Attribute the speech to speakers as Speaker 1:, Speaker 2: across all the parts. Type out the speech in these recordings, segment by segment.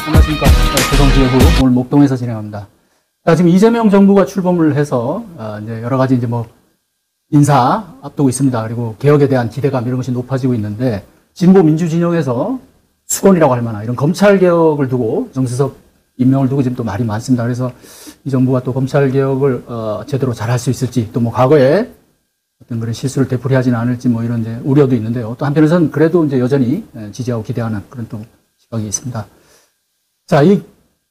Speaker 1: 안녕하십니까. 조성지회부 오늘 목동에서 진행합니다. 자, 지금 이재명 정부가 출범을 해서 이제 여러 가지 이제 뭐 인사 앞두고 있습니다. 그리고 개혁에 대한 기대감 이런 것이 높아지고 있는데 진보 민주 진영에서 수건이라고 할 만한 이런 검찰 개혁을 두고 정세섭 임명을 두고 지금 또 말이 많습니다. 그래서 이 정부가 또 검찰 개혁을 제대로 잘할 수 있을지 또 뭐 과거에 어떤 그런 실수를 되풀이하지는 않을지 뭐 이런 이제 우려도 있는데요. 또 한편에서는 그래도 이제 여전히 지지하고 기대하는 그런 또 시각이 있습니다. 자, 이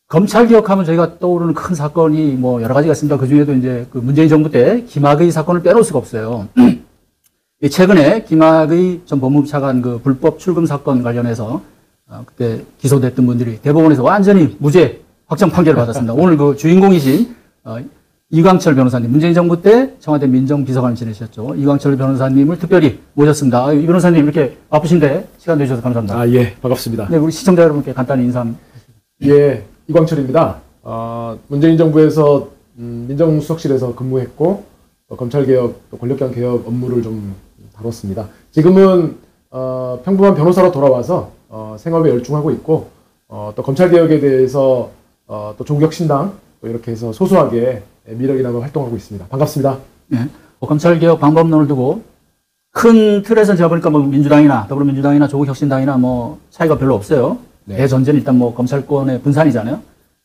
Speaker 1: 검찰 개혁하면 저희가 떠오르는 큰 사건이 뭐 여러 가지가 있습니다. 그 중에도 이제 그 문재인 정부 때 김학의 사건을 빼놓을 수가 없어요. 최근에 김학의 전 법무부 차관 그 불법 출금 사건 관련해서 그때 기소됐던 분들이 대법원에서 완전히 무죄 확정 판결을 받았습니다. 오늘 그 주인공이신 이광철 변호사님, 문재인 정부 때 청와대 민정비서관을 지내셨죠. 이광철 변호사님을 특별히 모셨습니다. 이 변호사님 이렇게 바쁘신데 시간 내주셔서 감사합니다.
Speaker 2: 예, 반갑습니다.
Speaker 1: 네, 우리 시청자 여러분께 간단히 인사.
Speaker 2: 예, 이광철입니다. 문재인 정부에서 민정수석실에서 근무했고 검찰개혁, 또 권력기관 개혁 업무를 좀 다뤘습니다. 지금은 평범한 변호사로 돌아와서 생업에 열중하고 있고 또 검찰개혁에 대해서 또 조국혁신당 또 이렇게 해서 소소하게 미력이라고 활동하고 있습니다. 반갑습니다.
Speaker 1: 네, 검찰개혁 방법론을 두고 큰 틀에서 제가 보니까 뭐 민주당이나 더불어민주당이나 조국혁신당이나 뭐 차이가 별로 없어요.
Speaker 2: 네.
Speaker 1: 대전제는 일단 뭐 검찰권의 분산이잖아요.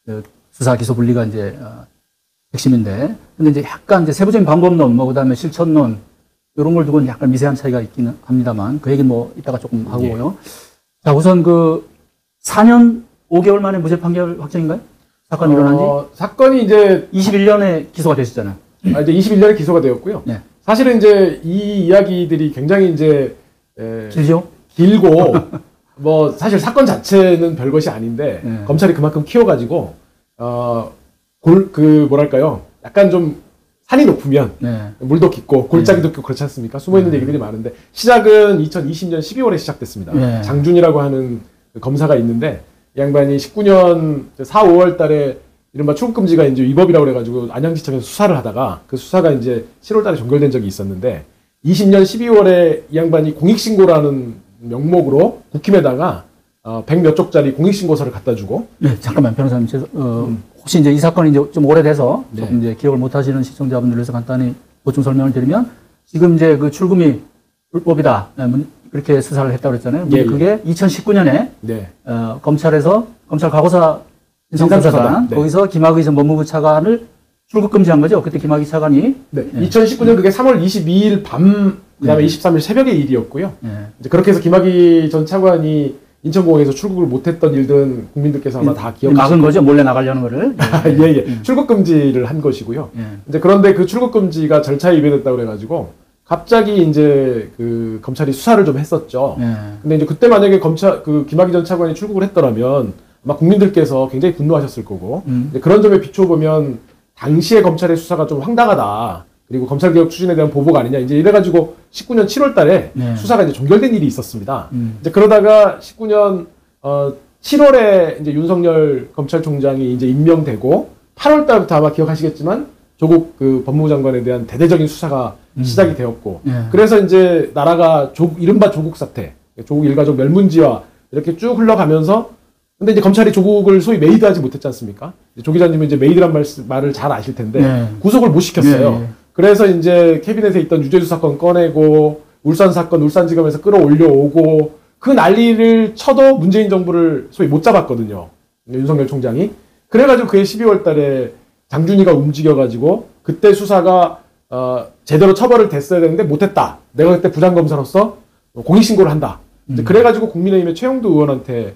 Speaker 1: 그 수사 기소 분리가 이제 핵심인데, 근데 이제 약간 이제 세부적인 방법론, 뭐 그다음에 실천론 이런 걸 두고는 약간 미세한 차이가 있기는 합니다만 그 얘기는 뭐 이따가 조금 하고요. 예. 자, 우선 그 4년 5개월 만에 무죄 판결 확정인가요? 사건이 일어난 지?
Speaker 2: 사건이 이제
Speaker 1: 21년에 기소가 되셨잖아요.
Speaker 2: 이제 21년에 기소가 되었고요.
Speaker 1: 네.
Speaker 2: 사실은 이제 이 이야기들이 굉장히 이제
Speaker 1: 길죠?
Speaker 2: 길고 뭐 사실 사건 자체는 별것이 아닌데
Speaker 1: 네.
Speaker 2: 검찰이 그만큼 키워가지고 뭐랄까요? 약간 좀 산이 높으면
Speaker 1: 네.
Speaker 2: 물도 깊고 골짜기도 깊고 그렇지 않습니까? 숨어있는 얘기들이 많은데 시작은 2020년 12월에 시작됐습니다.
Speaker 1: 네.
Speaker 2: 장준이라고 하는 그 검사가 있는데 이 양반이 19년 4, 5월 달에 이른바 출국금지가 이제 위법이라고 그래가지고 안양지청에서 수사를 하다가 그 수사가 이제 7월 달에 종결된 적이 있었는데 20년 12월에 이 양반이 공익신고라는 명목으로 국힘에다가 100몇 쪽짜리 공익신고서를 갖다 주고.
Speaker 1: 네, 잠깐만 변호사님, 혹시 이제 이 사건이 이제 좀 오래돼서
Speaker 2: 네.
Speaker 1: 조금 이제 기억을 못 하시는 시청자분들을 위해서 간단히 보충 설명을 드리면 지금 이제 그 출금이 불법이다. 그렇게 수사를 했다고 그랬잖아요.
Speaker 2: 예,
Speaker 1: 그게 2019년에
Speaker 2: 네.
Speaker 1: 검찰에서 검찰 과거사 인상수사단
Speaker 2: 네.
Speaker 1: 거기서 김학의 전 법무부 차관을 출국 금지한 거죠. 그때 김학의 차관이.
Speaker 2: 네. 2019년 그게 3월 22일 밤 그다음에
Speaker 1: 네.
Speaker 2: 23일 새벽의 일이었고요.
Speaker 1: 네.
Speaker 2: 이제 그렇게 해서 김학의 전 차관이 인천공항에서 출국을 못했던 일들은 국민들께서 아마 다 기억하실
Speaker 1: 막은 거죠. 몰래 나가려는 거를.
Speaker 2: 예. 출국 금지를 한 것이고요.
Speaker 1: 예.
Speaker 2: 이제 그런데 그 출국 금지가 절차에 위배됐다고 그래가지고 갑자기 이제 그 검찰이 수사를 좀 했었죠.
Speaker 1: 예.
Speaker 2: 근데 이제 그때 만약에 김학의 전 차관이 출국을 했더라면 아마 국민들께서 굉장히 분노하셨을 거고 이제 그런 점에 비춰보면 당시의 검찰의 수사가 좀 황당하다. 그리고 검찰개혁 추진에 대한 보복 아니냐. 이제 이래가지고 19년 7월 달에
Speaker 1: 네.
Speaker 2: 수사가 이제 종결된 일이 있었습니다. 이제 그러다가 19년 7월에 이제 윤석열 검찰총장이 이제 임명되고 8월 달부터 아마 기억하시겠지만 조국 그 법무부 장관에 대한 대대적인 수사가 시작이 되었고
Speaker 1: 네.
Speaker 2: 그래서 이제 나라가 이른바 조국 사태, 조국 일가족 멸문지화 이렇게 쭉 흘러가면서 근데 이제 검찰이 조국을 소위 메이드하지 못했지 않습니까? 조 기자님은 이제 메이드란 말을 잘 아실 텐데
Speaker 1: 네.
Speaker 2: 구속을 못 시켰어요.
Speaker 1: 네.
Speaker 2: 그래서 이제 캐비넷에 있던 유죄수 사건 꺼내고 울산 사건 울산지검에서 끌어올려오고 그 난리를 쳐도 문재인 정부를 소위 못 잡았거든요. 윤석열 총장이. 그래가지고 그해 12월 달에 장준이가 움직여가지고 그때 수사가 제대로 처벌을 됐어야 되는데 못했다. 내가 그때 부장검사로서 공익신고를 한다. 그래가지고 국민의힘의 최영두 의원한테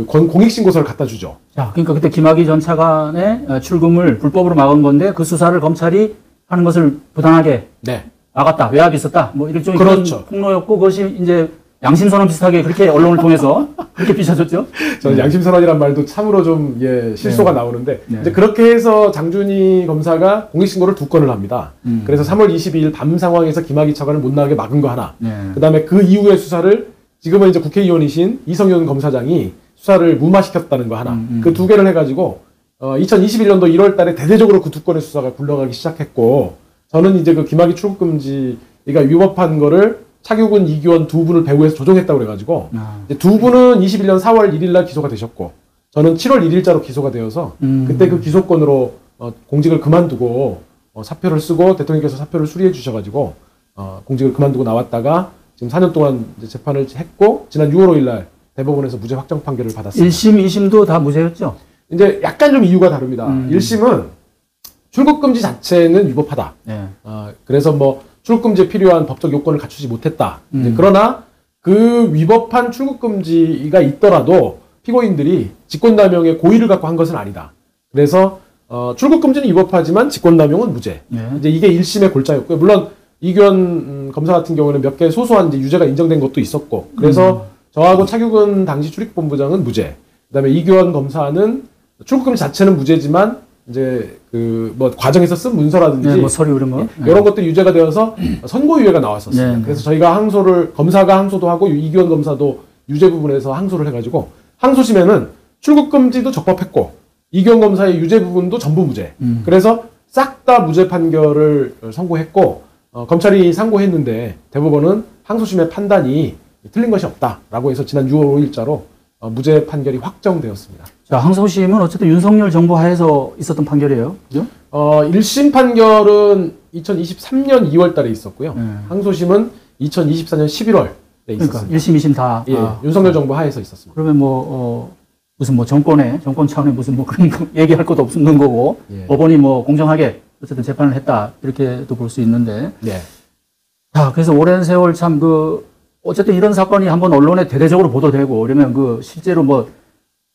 Speaker 2: 공익신고서를 갖다 주죠.
Speaker 1: 자, 그러니까 그때 김학의 전 차관의 출금을 불법으로 막은 건데 그 수사를 검찰이 하는 것을 부당하게
Speaker 2: 네.
Speaker 1: 막았다. 외압이 있었다. 뭐 일종의
Speaker 2: 그렇죠.
Speaker 1: 폭로였고 그것이 이제 양심선언 비슷하게 그렇게 언론을 통해서 그렇게 비춰졌죠.
Speaker 2: 저는 양심선언이란 말도 참으로 좀 실소가 나오는데
Speaker 1: 네.
Speaker 2: 이제 그렇게 해서 장준희 검사가 공익신고를 2건을 합니다. 그래서 3월 22일 밤 상황에서 김학의 차관을 못 나가게 막은 거 하나.
Speaker 1: 네.
Speaker 2: 그다음에 그 이후의 수사를 지금은 이제 국회의원이신 이성윤 검사장이 수사를 무마시켰다는 거 하나. 그 2개를 해가지고 2021년도 1월 달에 대대적으로 그 2건의 수사가 굴러가기 시작했고 저는 이제 그 김학의 출국금지가 위법한 거를 차규근, 이규원 두 분을 배후에서 조종했다고 그래가지고
Speaker 1: 아.
Speaker 2: 이제 두 분은 21년 4월 1일 날 기소가 되셨고 저는 7월 1일자로 기소가 되어서 그때 그 기소권으로 공직을 그만두고 사표를 쓰고 대통령께서 사표를 수리해 주셔가지고 공직을 그만두고 나왔다가 지금 4년 동안 이제 재판을 했고 지난 6월 5일 날 대법원에서 무죄 확정 판결을 받았습니다.
Speaker 1: 1심, 2심도 다 무죄였죠?
Speaker 2: 이제 약간 좀 이유가 다릅니다. 1심은 출국 금지 자체는 위법하다.
Speaker 1: 네.
Speaker 2: 그래서 뭐 출국 금지에 필요한 법적 요건을 갖추지 못했다. 이제 그러나 그 위법한 출국 금지가 있더라도 피고인들이 직권남용의 고의를 갖고 한 것은 아니다. 그래서 출국 금지는 위법하지만 직권남용은 무죄.
Speaker 1: 네.
Speaker 2: 이제 이게 1심의 골자였고요. 물론 이규현 검사 같은 경우는 몇 개 소소한 이제 유죄가 인정된 것도 있었고, 그래서 저하고 차규근 당시 출입본부장은 무죄. 그다음에 이규현 검사는 출국 금지 자체는 무죄지만 이제 그 뭐 과정에서 쓴 문서라든지
Speaker 1: 네, 뭐 서류 이런 거.
Speaker 2: 이런 것들이 유죄가 되어서 선고유예가 나왔었어요.
Speaker 1: 네, 네.
Speaker 2: 그래서 저희가 검사가 항소도 하고 이규현 검사도 유죄 부분에서 항소를 해가지고 항소심에는 출국 금지도 적법했고 이규현 검사의 유죄 부분도 전부 무죄. 그래서 싹 다 무죄 판결을 선고했고 검찰이 상고했는데 대법원은 항소심의 판단이 틀린 것이 없다라고 해서 지난 6월 5일자로 무죄 판결이 확정되었습니다.
Speaker 1: 자, 항소심은 어쨌든 윤석열 정부 하에서 있었던 판결이에요. 그죠?
Speaker 2: 1심 판결은 2023년 2월 달에 있었고요. 항소심은 2024년 11월에
Speaker 1: 그러니까
Speaker 2: 있었습니다.
Speaker 1: 1심, 2심 다.
Speaker 2: 예, 윤석열 정부 하에서 있었습니다.
Speaker 1: 그러면 뭐 무슨 뭐 정권 차원의 무슨 뭐 그런 거 얘기할 것도 없는 거고
Speaker 2: 예.
Speaker 1: 법원이 뭐 공정하게 어쨌든 재판을 했다 이렇게도 볼 수 있는데.
Speaker 2: 네.
Speaker 1: 자, 그래서 오랜 세월 참 어쨌든 이런 사건이 한번 언론에 대대적으로 보도되고 그러면 실제로 뭐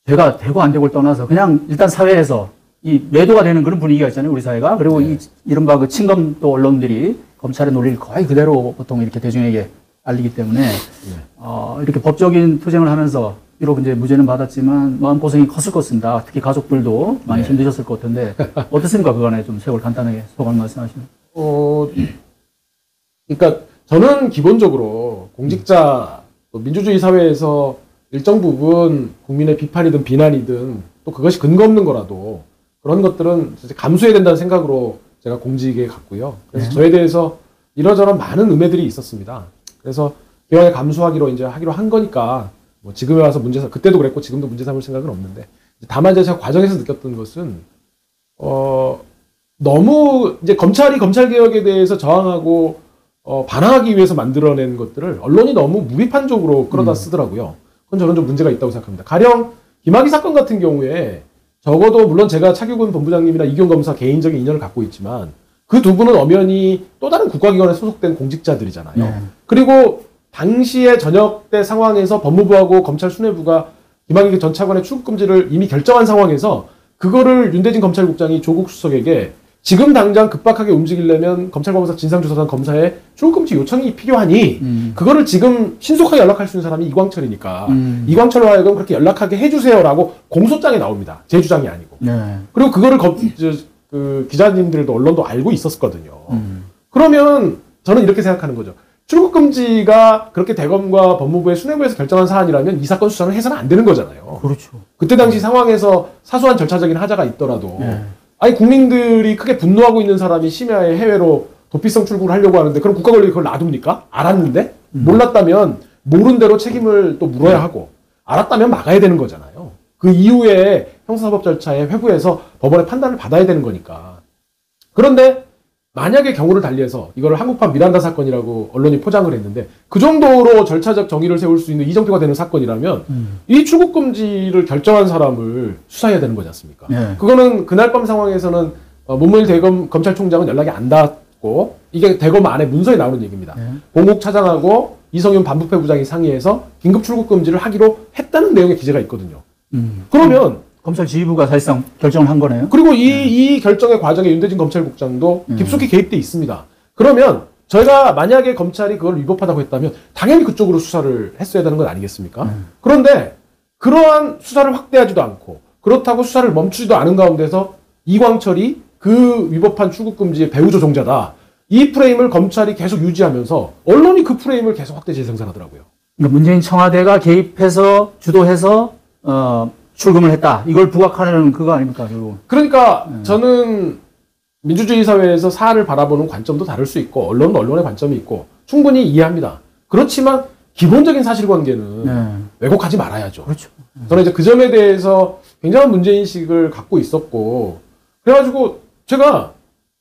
Speaker 1: 죄가 되고 안 되고를 떠나서 그냥 일단 사회에서 이 매도가 되는 그런 분위기가 있잖아요, 우리 사회가. 그리고
Speaker 2: 네.
Speaker 1: 이른바 친검 또 언론들이 검찰의 논리를 거의 그대로 보통 이렇게 대중에게 알리기 때문에 이렇게 법적인 투쟁을 하면서 비록 이제 무죄는 받았지만 마음고생이 컸을 것입니다. 특히 가족들도 많이
Speaker 2: 네.
Speaker 1: 힘드셨을 것 같은데 어떻습니까? 그간에 좀 세월 간단하게 소감 말씀하시면.
Speaker 2: 그러니까 저는 기본적으로 공직자 또 민주주의 사회에서 일정 부분 국민의 비판이든 비난이든 또 그것이 근거 없는 거라도 그런 것들은 감수해야 된다는 생각으로 제가 공직에 갔고요. 그래서
Speaker 1: 네.
Speaker 2: 저에 대해서 이러저런 많은 음해들이 있었습니다. 그래서 기왕에 감수하기로 이제 하기로 한 거니까 뭐 지금에 와서 그때도 그랬고 지금도 문제 삼을 생각은 없는데 다만 이제 제가 과정에서 느꼈던 것은 너무 이제 검찰이 검찰 개혁에 대해서 저항하고 반항하기 위해서 만들어낸 것들을 언론이 너무 무비판적으로 끌어다 쓰더라고요. 그건 저는 좀 문제가 있다고 생각합니다. 가령 김학의 사건 같은 경우에 적어도 물론 제가 차규근 본부장님이나 이규현 검사 개인적인 인연을 갖고 있지만 그 두 분은 엄연히 또 다른 국가기관에 소속된 공직자들이잖아요.
Speaker 1: 네.
Speaker 2: 그리고 당시에 저녁 때 상황에서 법무부하고 검찰 수뇌부가 김학의 전 차관의 출국 금지를 이미 결정한 상황에서 그거를 윤대진 검찰국장이 조국 수석에게 지금 당장 급박하게 움직이려면 검찰검사 진상조사단 검사의 출국금지 요청이 필요하니 그거를 지금 신속하게 연락할 수 있는 사람이 이광철이니까 이광철로 하여금 그렇게 연락하게 해주세요라고 공소장에 나옵니다. 제 주장이 아니고.
Speaker 1: 네.
Speaker 2: 그리고 그거를 그 기자님들도 언론도 알고 있었거든요. 그러면 저는 이렇게 생각하는 거죠. 출국금지가 그렇게 대검과 법무부의 수뇌부에서 결정한 사안이라면 이 사건 수사는 해서는 안 되는 거잖아요.
Speaker 1: 그렇죠.
Speaker 2: 그때 당시 상황에서 사소한 절차적인 하자가 있더라도
Speaker 1: 네.
Speaker 2: 아니 국민들이 크게 분노하고 있는 사람이 심야에 해외로 도피성 출국을 하려고 하는데 그럼 국가 권력이 그걸 놔둡니까? 알았는데 몰랐다면 모른 대로 책임을 또 물어야 하고 알았다면 막아야 되는 거잖아요. 그 이후에 형사사법 절차에 회부해서 법원의 판단을 받아야 되는 거니까. 그런데 만약에 경우를 달리해서 이걸 한국판 미란다 사건이라고 언론이 포장을 했는데 그 정도로 절차적 정의를 세울 수 있는 이정표가 되는 사건이라면 이 출국 금지를 결정한 사람을 수사해야 되는 거지 않습니까?
Speaker 1: 네.
Speaker 2: 그거는 그날 밤 상황에서는 문무일 대검 검찰총장은 연락이 안 닿았고 이게 대검 안에 문서에 나오는 얘기입니다.
Speaker 1: 네.
Speaker 2: 봉욱 차장하고 이성윤 반부패 부장이 상의해서 긴급 출국 금지를 하기로 했다는 내용의 기재가 있거든요. 그러면
Speaker 1: 검찰 지휘부가 사실상 결정을 한 거네요.
Speaker 2: 그리고 이 결정의 과정에 윤대진 검찰국장도 깊숙이 개입돼 있습니다. 그러면 저희가 만약에 검찰이 그걸 위법하다고 했다면 당연히 그쪽으로 수사를 했어야 되는 건 아니겠습니까? 그런데 그러한 수사를 확대하지도 않고 그렇다고 수사를 멈추지도 않은 가운데서 이광철이 그 위법한 출국금지의 배후 조종자다. 이 프레임을 검찰이 계속 유지하면서 언론이 그 프레임을 계속 확대 재생산하더라고요.
Speaker 1: 그러니까 문재인 청와대가 개입해서 주도해서 출금을 했다. 이걸 부각하는 그거 아닙니까, 결국.
Speaker 2: 그러니까 저는 민주주의 사회에서 사안을 바라보는 관점도 다를 수 있고 언론은 언론의 관점이 있고 충분히 이해합니다. 그렇지만 기본적인 사실관계는
Speaker 1: 네.
Speaker 2: 왜곡하지 말아야죠.
Speaker 1: 그렇죠.
Speaker 2: 저는 이제 그 점에 대해서 굉장한 문제인식을 갖고 있었고, 그래가지고 제가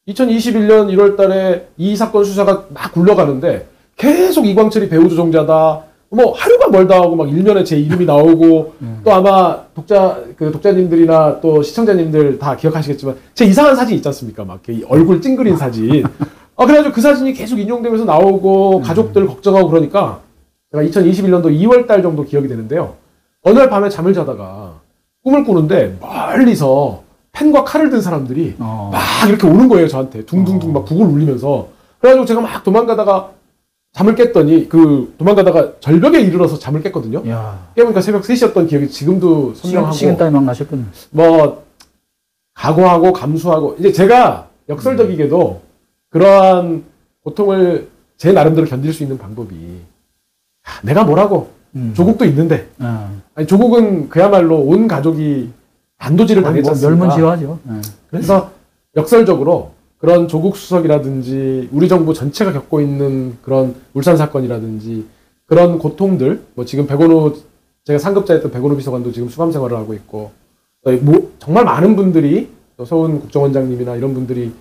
Speaker 2: 2021년 1월 달에 이 사건 수사가 막 굴러가는데 계속 이광철이 배우 조종자다. 뭐 하루가 멀다 하고 막 일면에 제 이름이 나오고 또 아마 독자님들이나 또 시청자님들 다 기억하시겠지만 제 이상한 사진 있지 않습니까? 막 이렇게 얼굴 찡그린 사진. 그래가지고 그 사진이 계속 인용되면서 나오고 가족들 걱정하고 그러니까 제가 2021년도 2월 달 정도 기억이 되는데요. 어느 날 밤에 잠을 자다가 꿈을 꾸는데 멀리서 펜과 칼을 든 사람들이 막 이렇게 오는 거예요, 저한테. 둥둥둥 막 북을 울리면서. 그래가지고 제가 막 도망가다가 잠을 깼더니 도망가다가 절벽에 이르러서 잠을 깼거든요.
Speaker 1: 야.
Speaker 2: 깨보니까 새벽 3시였던 기억이 지금도 선명하고.
Speaker 1: 식은땀이 막 나셨군요.
Speaker 2: 뭐 각오하고 감수하고 이제 제가 역설적이게도 그러한 고통을 제 나름대로 견딜 수 있는 방법이 내가 뭐라고 조국도 있는데 아니, 조국은 그야말로 온 가족이 단도질을 당했지 않습니까?
Speaker 1: 멸문지화죠. 네.
Speaker 2: 그래서 역설적으로 그런 조국 수석이라든지 우리 정부 전체가 겪고 있는 그런 울산 사건이라든지 그런 고통들, 뭐 지금 제가 상급자였던 백원우 비서관도 지금 수감 생활을 하고 있고, 뭐 정말 많은 분들이 또 서훈 국정원장님이나 이런 분들이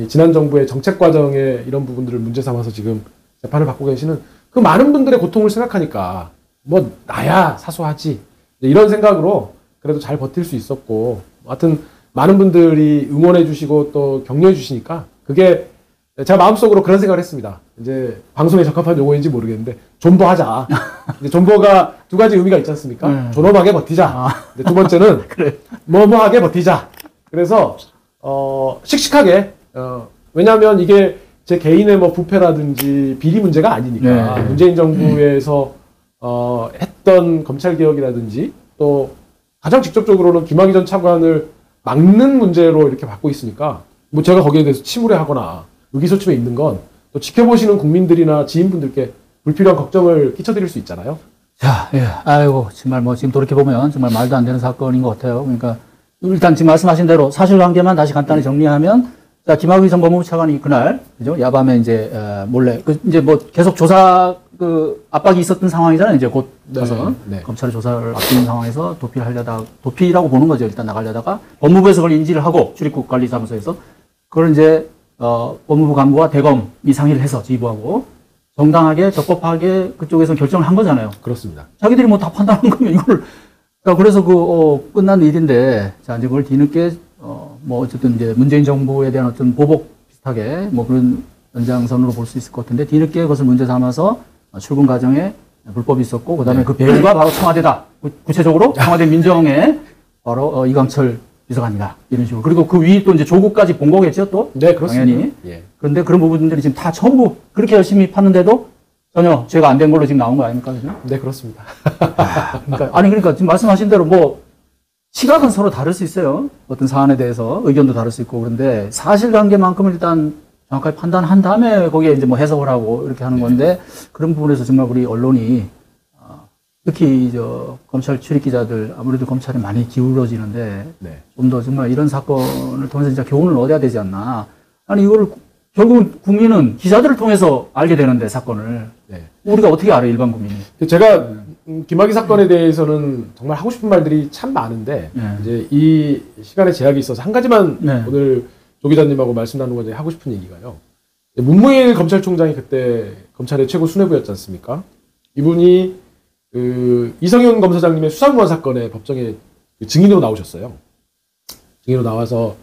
Speaker 2: 지난 정부의 정책 과정에 이런 부분들을 문제 삼아서 지금 재판을 받고 계시는 그 많은 분들의 고통을 생각하니까 뭐 나야 사소하지 이런 생각으로 그래도 잘 버틸 수 있었고, 하여튼 많은 분들이 응원해 주시고 또 격려해 주시니까 그게 제가 마음속으로 그런 생각을 했습니다. 이제 방송에 적합한 용어인지 모르겠는데 존버하자. 이제 존버가 두 가지 의미가 있지 않습니까? 존엄하게 버티자. 두 번째는
Speaker 1: 그래.
Speaker 2: 뭐뭐하게 버티자. 그래서 씩씩하게 왜냐하면 이게 제 개인의 뭐 부패라든지 비리 문제가 아니니까 문재인 정부에서 했던 검찰 개혁이라든지 또 가장 직접적으로는 김학의 전 차관을 막는 문제로 이렇게 받고 있으니까 뭐 제가 거기에 대해서 침울해하거나 의기소침해 있는 건 또 지켜보시는 국민들이나 지인분들께 불필요한 걱정을 끼쳐드릴 수 있잖아요.
Speaker 1: 자, 예. 아이고, 정말 뭐 지금 돌이켜보면 정말 말도 안 되는 사건인 것 같아요. 그러니까 일단 지금 말씀하신 대로 사실관계만 다시 간단히 정리하면, 자, 김학의 전 법무부 차관이 그날, 그죠? 야밤에 이제, 몰래, 이제 뭐 계속 조사, 압박이 있었던 상황이잖아요. 이제 곧 가서.
Speaker 2: 네.
Speaker 1: 검찰의 조사를 앞두는 상황에서 도피라고 보는 거죠. 일단 나가려다가. 법무부에서 그걸 인지를 하고, 출입국 관리사무소에서. 그걸 이제, 법무부 간부와 대검이 상의를 해서 지휘부하고, 정당하게, 적법하게 그쪽에서 결정을 한 거잖아요.
Speaker 2: 그렇습니다.
Speaker 1: 자기들이 뭐 다 판단한 거면 이걸, 그래서 끝난 일인데, 자, 이제 그걸 뒤늦게, 뭐 어쨌든 이제 문재인 정부에 대한 어떤 보복 비슷하게 뭐 그런 연장선으로 볼 수 있을 것 같은데, 뒤늦게 그것을 문제 삼아서 출근 과정에 불법이 있었고, 그 다음에 그 배우가 바로 청와대다. 구체적으로 청와대 민정에 바로 이광철 비서관이다. 이런 식으로. 그리고 그 위 또 이제 조국까지 본 거겠죠, 또?
Speaker 2: 네, 그렇습니다.
Speaker 1: 당연히.
Speaker 2: 예.
Speaker 1: 그런데 그런 부분들이 지금 다 전부 그렇게 열심히 팠는데도 전혀 죄가 안 된 걸로 지금 나온 거 아닙니까? 그죠?
Speaker 2: 네, 그렇습니다.
Speaker 1: 그러니까 지금 말씀하신 대로 뭐 시각은 서로 다를 수 있어요. 어떤 사안에 대해서 의견도 다를 수 있고. 그런데 사실관계만큼은 일단 정확하게 판단한 다음에 거기에 이제 뭐 해석을 하고 이렇게 하는 건데, 그런 부분에서 정말 우리 언론이 특히 검찰 출입 기자들 아무래도 검찰이 많이 기울어지는데 좀 더 정말 이런 사건을 통해서 진짜 교훈을 얻어야 되지 않나. 아니 이거를 결국은 국민은 기자들을 통해서 알게 되는데 사건을 우리가 어떻게 알아요, 일반 국민이?
Speaker 2: 제가 김학의 사건에 대해서는 정말 하고 싶은 말들이 참 많은데 이제 이 시간에 제약이 있어서 한 가지만 오늘 조 기자님하고 말씀 나누고 이제 하고 싶은 얘기가요. 문무일 검찰총장이 그때 검찰의 최고 수뇌부였지 않습니까? 이분이 이성윤 검사장님의 수사공안 사건에 법정에 증인으로 나오셨어요. 증인으로 나와서,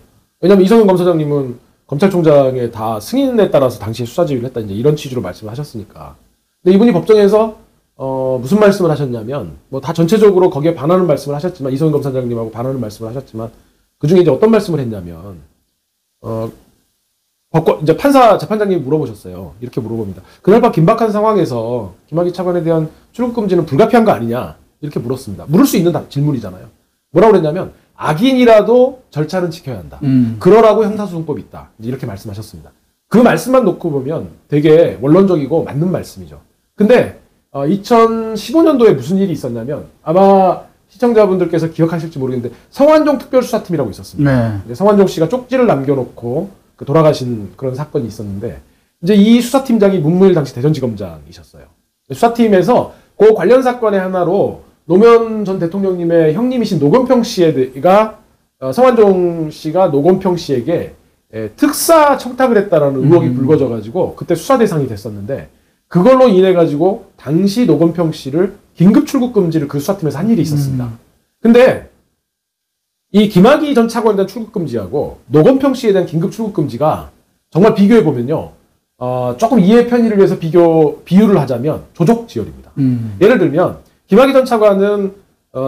Speaker 2: 왜냐면 이성윤 검사장님은 검찰총장의 다 승인에 따라서 당시에 수사 지휘를 했다, 이제 이런 취지로 말씀을 하셨으니까. 근데 이분이 법정에서 무슨 말씀을 하셨냐면, 뭐 다 전체적으로 거기에 반하는 말씀을 하셨지만, 이성윤 검사장님하고 반하는 말씀을 하셨지만, 그 중에 이제 어떤 말씀을 했냐면, 이제 재판장님이 물어보셨어요. 이렇게 물어봅니다. 그날 밤 긴박한 상황에서 김학의 차관에 대한 출국금지는 불가피한 거 아니냐? 이렇게 물었습니다. 물을 수 있는 질문이잖아요. 뭐라고 그랬냐면, 악인이라도 절차는 지켜야 한다. 그러라고 형사소송법이 있다. 이렇게 말씀하셨습니다. 그 말씀만 놓고 보면 되게 원론적이고 맞는 말씀이죠. 근데 2015년도에 무슨 일이 있었냐면, 아마 시청자분들께서 기억하실지 모르겠는데 성완종 특별수사팀이라고 있었습니다. 성완종 씨가 쪽지를 남겨놓고 돌아가신 그런 사건이 있었는데, 이제 이 수사팀장이 문무일 당시 대전지검장이셨어요. 수사팀에서 그 관련 사건의 하나로 노무현 전 대통령님의 형님이신 노건평 씨가 성완종 씨가 노건평 씨에게 특사 청탁을 했다라는 의혹이 불거져가지고 그때 수사 대상이 됐었는데 그걸로 인해 가지고 당시 노건평 씨를 긴급 출국 금지를 그 수사팀에서 한 일이 있었습니다. 근데 이 김학의 전 차관에 대한 출국 금지하고 노건평 씨에 대한 긴급 출국 금지가 정말 비교해 보면요, 조금 이해 편의를 위해서 비유를 하자면 조족지혈입니다. 예를 들면 김학의 전 차관은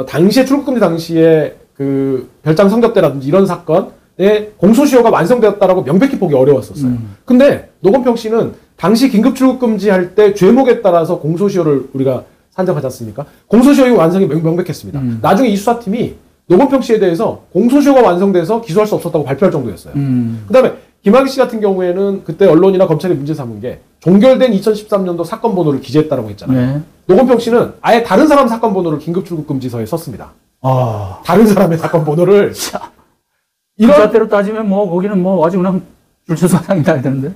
Speaker 2: 당시에 출국 금지 당시에 그 별장 성접대라든지 이런 사건에 공소시효가 완성되었다라고 명백히 보기 어려웠었어요. 근데 노건평 씨는 당시 긴급 출국 금지할 때 죄목에 따라서 공소시효를 우리가 산정하지 않습니까? 공소시효의 완성이 명백했습니다. 나중에 이 수사팀이 노건평 씨에 대해서 공소시효가 완성돼서 기소할 수 없었다고 발표할 정도였어요. 그 다음에 김학의 씨 같은 경우에는 그때 언론이나 검찰이 문제 삼은 게 종결된 2013년도 사건 번호를 기재했다라고 했잖아요. 네. 노건평 씨는 아예 다른 사람 사건 번호를 긴급 출국 금지서에 썼습니다. 다른 사람의 사건 번호를.
Speaker 1: 이런 잣대로 따지면 뭐 거기는 뭐 아주 그냥 불출소상이 나야 되는데.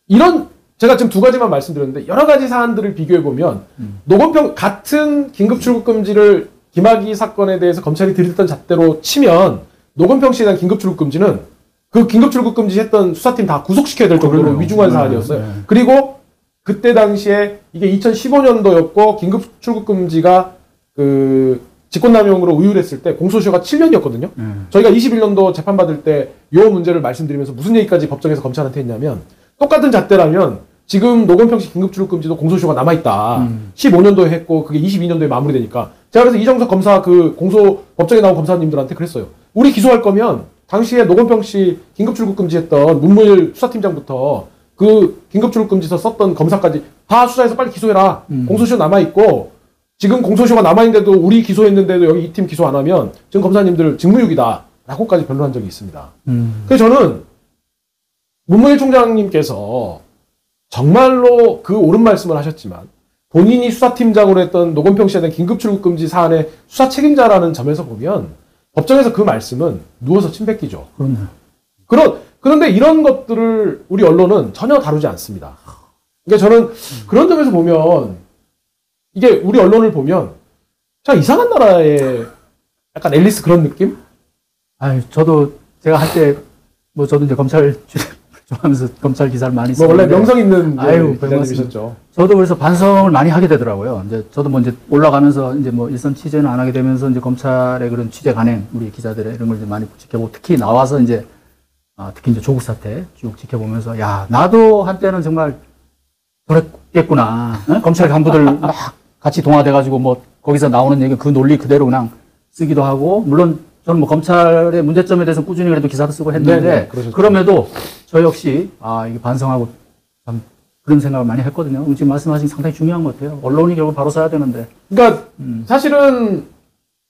Speaker 2: 이런 제가 지금 두 가지만 말씀드렸는데 여러 가지 사안들을 비교해 보면 노건평 같은 긴급 출국 금지를 김학의 사건에 대해서 검찰이 들였던 잣대로 치면 노건평 씨에 대한 긴급 출국 금지는 그 긴급 출국 금지했던 수사팀 다 구속시켜야 될 정도로 위중한 사안이었어요. 그리고 그때 당시에 이게 2015년도였고 긴급 출국 금지가 그 직권남용으로 의율했을 때 공소시효가 7년이었거든요. 저희가 21년도 재판받을 때 이 문제를 말씀드리면서 무슨 얘기까지 법정에서 검찰한테 했냐면 똑같은 잣대라면 지금 노건평 씨 긴급 출국 금지도 공소시효가 남아있다. 15년도에 했고 그게 22년도에 마무리되니까 제가 그래서 이정석 검사 그 공소 법정에 나온 검사님들한테 그랬어요. 우리 기소할 거면 당시에 노건평 씨 긴급 출국 금지했던 문무일 수사팀장부터 그 긴급 출국 금지서 썼던 검사까지 다 수사해서 빨리 기소해라. 공소시효 남아있고 지금 공소시효가 남아있는데도 우리 기소했는데도 여기 이 팀 기소 안 하면 지금 검사님들 직무유기다. 라고까지 변론한 적이 있습니다. 그래서 저는 문무일 총장님께서 정말로 그 옳은 말씀을 하셨지만 본인이 수사팀장으로 했던 노건평 씨에 대한 긴급 출국 금지 사안의 수사 책임자라는 점에서 보면 법정에서 그 말씀은 누워서 침 뱉기죠. 그런데 이런 것들을 우리 언론은 전혀 다루지 않습니다. 그러니까 저는 그런 점에서 보면 이게 우리 언론을 보면 참 이상한 나라의 약간 앨리스 그런 느낌?
Speaker 1: 저도 제가 한때 뭐 저도 이제 검찰 좋아하면서 검찰 기사를 많이
Speaker 2: 뭐
Speaker 1: 썼는데
Speaker 2: 원래 명성 있는
Speaker 1: 기자님이셨죠. 저도 그래서 반성을 많이 하게 되더라고요. 이제 저도 뭐 이제 올라가면서 이제 뭐 일선 취재는 안 하게 되면서 이제 검찰의 그런 취재 관행 우리 기자들의 이런 걸 이제 많이 지켜보고 특히 나와서 이제 특히 이제 조국 사태 쭉 지켜보면서 야 나도 한때는 정말 그랬겠구나. 검찰 간부들 막 같이 동화돼가지고 뭐 거기서 나오는 얘기 그 논리 그대로 그냥 쓰기도 하고 물론 저는 뭐 검찰의 문제점에 대해서 꾸준히 그래도 기사도 쓰고 했는데 그럼에도 저 역시 이게 반성하고 참 그런 생각을 많이 했거든요. 지금 말씀하신 게 상당히 중요한 것 같아요. 언론이 결국 바로 서야 되는데.
Speaker 2: 그러니까 사실은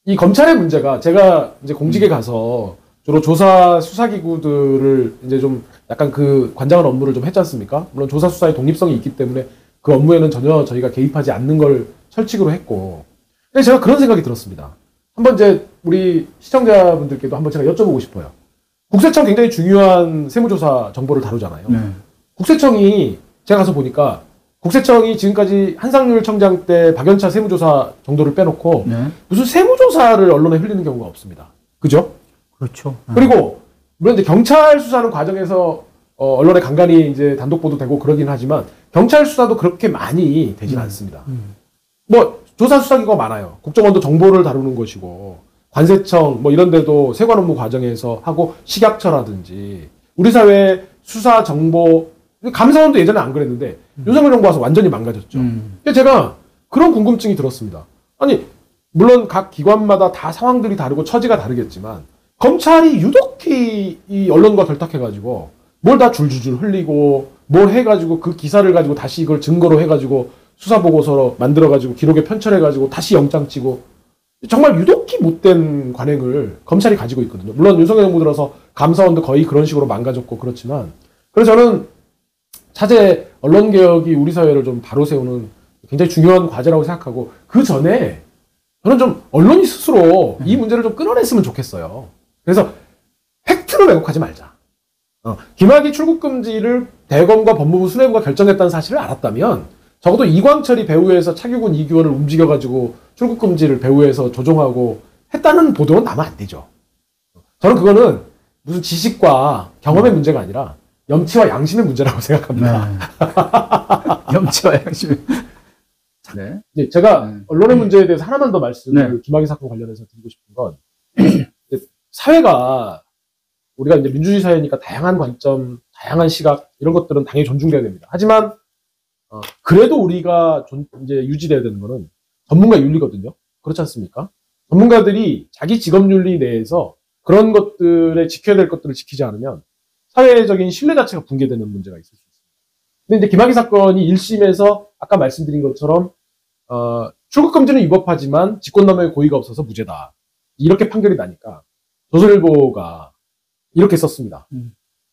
Speaker 2: 이 검찰의 문제가 제가 이제 공직에 가서 주로 조사 수사기구들을 이제 좀 약간 그 관장한 업무를 좀 했지 않습니까? 물론 조사 수사의 독립성이 있기 때문에 그 업무에는 전혀 저희가 개입하지 않는 걸 철칙으로 했고. 근데 제가 그런 생각이 들었습니다. 한번 이제 우리 시청자분들께도 한번 제가 여쭤보고 싶어요. 국세청 굉장히 중요한 세무조사 정보를 다루잖아요. 국세청이 제가 가서 보니까 국세청이 지금까지 한상률 청장 때 박연차 세무조사 정도를 빼놓고 무슨 세무조사를 언론에 흘리는 경우가 없습니다. 그죠?
Speaker 1: 그렇죠.
Speaker 2: 그리고 물론 이제 경찰 수사하는 과정에서 언론에 간간히 이제 단독 보도되고 그러긴 하지만 경찰 수사도 그렇게 많이 되진 않습니다. 뭐 조사 수사기구가 많아요. 국정원도 정보를 다루는 것이고 관세청 뭐 이런 데도 세관 업무 과정에서 하고 식약처라든지 우리 사회 수사 정보 감사원도 예전에 안 그랬는데 윤석열 정부 와서 완전히 망가졌죠. 그래서 제가 그런 궁금증이 들었습니다. 아니 물론 각 기관마다 다 상황들이 다르고 처지가 다르겠지만 검찰이 유독히 이 언론과 결탁해가지고 뭘 다 줄줄줄 흘리고 뭘 해가지고 그 기사를 가지고 다시 이걸 증거로 해가지고 수사보고서로 만들어가지고 기록에 편철해가지고 다시 영장 치고 정말 유독히 못된 관행을 검찰이 가지고 있거든요. 물론 윤석열 정부 들어서 감사원도 거의 그런 식으로 망가졌고 그렇지만 그래서 저는 차제 언론개혁이 우리 사회를 좀 바로 세우는 굉장히 중요한 과제라고 생각하고 그 전에 저는 좀 언론이 스스로 이 문제를 좀 끊어냈으면 좋겠어요. 그래서 팩트로 왜곡하지 말자. 김학의 출국 금지를 대검과 법무부 수뇌부가 결정했다는 사실을 알았다면 적어도 이광철이 배후에서 차규근, 이규원을 움직여가지고 출국 금지를 배후에서 조종하고 했다는 보도는 나면 안 되죠. 저는 그거는 무슨 지식과 경험의 문제가 아니라 염치와 양심의 문제라고 생각합니다.
Speaker 1: 네. 염치와 양심. 네.
Speaker 2: 이제 제가 언론의 문제에 대해서 하나만 더 말씀을
Speaker 1: 네.
Speaker 2: 김학의 사건 관련해서 드리고 싶은 건 사회가 우리가 이제 민주주의 사회니까 다양한 관점, 다양한 시각 이런 것들은 당연히 존중돼야 됩니다. 하지만 그래도 우리가 이제 유지돼야 되는 거는 전문가 윤리거든요. 그렇지 않습니까? 전문가들이 자기 직업 윤리 내에서 그런 것들에 지켜야 될 것들을 지키지 않으면 사회적인 신뢰 자체가 붕괴되는 문제가 있을 수 있습니다. 근데 이제 김학의 사건이 1심에서 아까 말씀드린 것처럼 출국 금지는 위법하지만 직권남용의 고의가 없어서 무죄다. 이렇게 판결이 나니까 조선일보가 이렇게 썼습니다.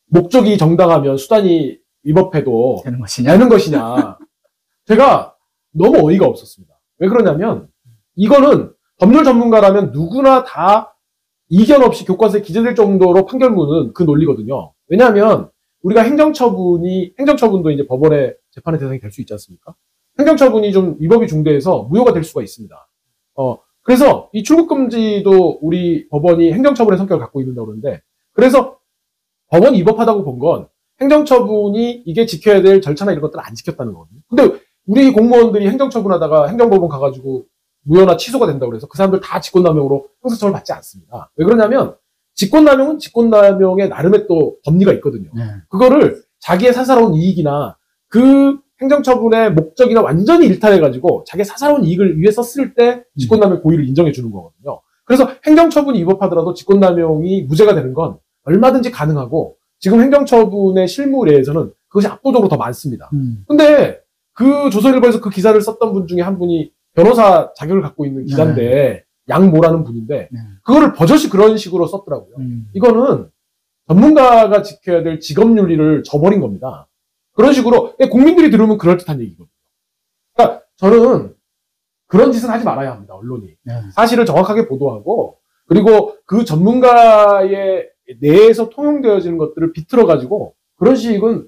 Speaker 2: 목적이 정당하면 수단이 위법해도 되는 것이냐. 제가 너무 어이가 없었습니다. 왜 그러냐면 이거는 법률 전문가라면 누구나 다 이견 없이 교과서에 기재될 정도로 판결문은 그 논리거든요. 왜냐하면 우리가 행정처분도 이제 법원의 재판의 대상이 될 수 있지 않습니까? 행정처분이 좀 위법이 중대해서 무효가 될 수가 있습니다. 그래서 이 출국금지도 우리 법원이 행정처분의 성격을 갖고 있는다고 그러는데, 그래서 법원이 위법하다고 본 건 행정처분이 이게 지켜야 될 절차나 이런 것들을 안 지켰다는 거거든요. 근데 우리 공무원들이 행정처분하다가 행정법원 가가지고 무효나 취소가 된다고 그래서 그 사람들 다 직권남용으로 형사처벌 받지 않습니다. 왜 그러냐면 직권남용은 직권남용의 나름의 또 법리가 있거든요.
Speaker 1: 네.
Speaker 2: 그거를 자기의 사사로운 이익이나 그 행정처분의 목적이나 완전히 일탈해가지고 자기의 사사로운 이익을 위해 썼을 때 직권남용 고의를 인정해 주는 거거든요. 그래서 행정처분이 위법하더라도 직권남용이 무죄가 되는 건 얼마든지 가능하고 지금 행정처분의 실무례에서는 그것이 압도적으로 더 많습니다. 근데 그 조선일보에서 그 기사를 썼던 분 중에 한 분이 변호사 자격을 갖고 있는 기자인데 양모라는 분인데 그거를 버젓이 그런 식으로 썼더라고요. 이거는 전문가가 지켜야 될 직업윤리를 저버린 겁니다. 그런 식으로 국민들이 들으면 그럴듯한 얘기거든요. 그러니까 저는 그런 짓은 하지 말아야 합니다. 언론이. 사실을 정확하게 보도하고 그리고 그 전문가의 내에서 통용되어지는 것들을 비틀어가지고 그런 식은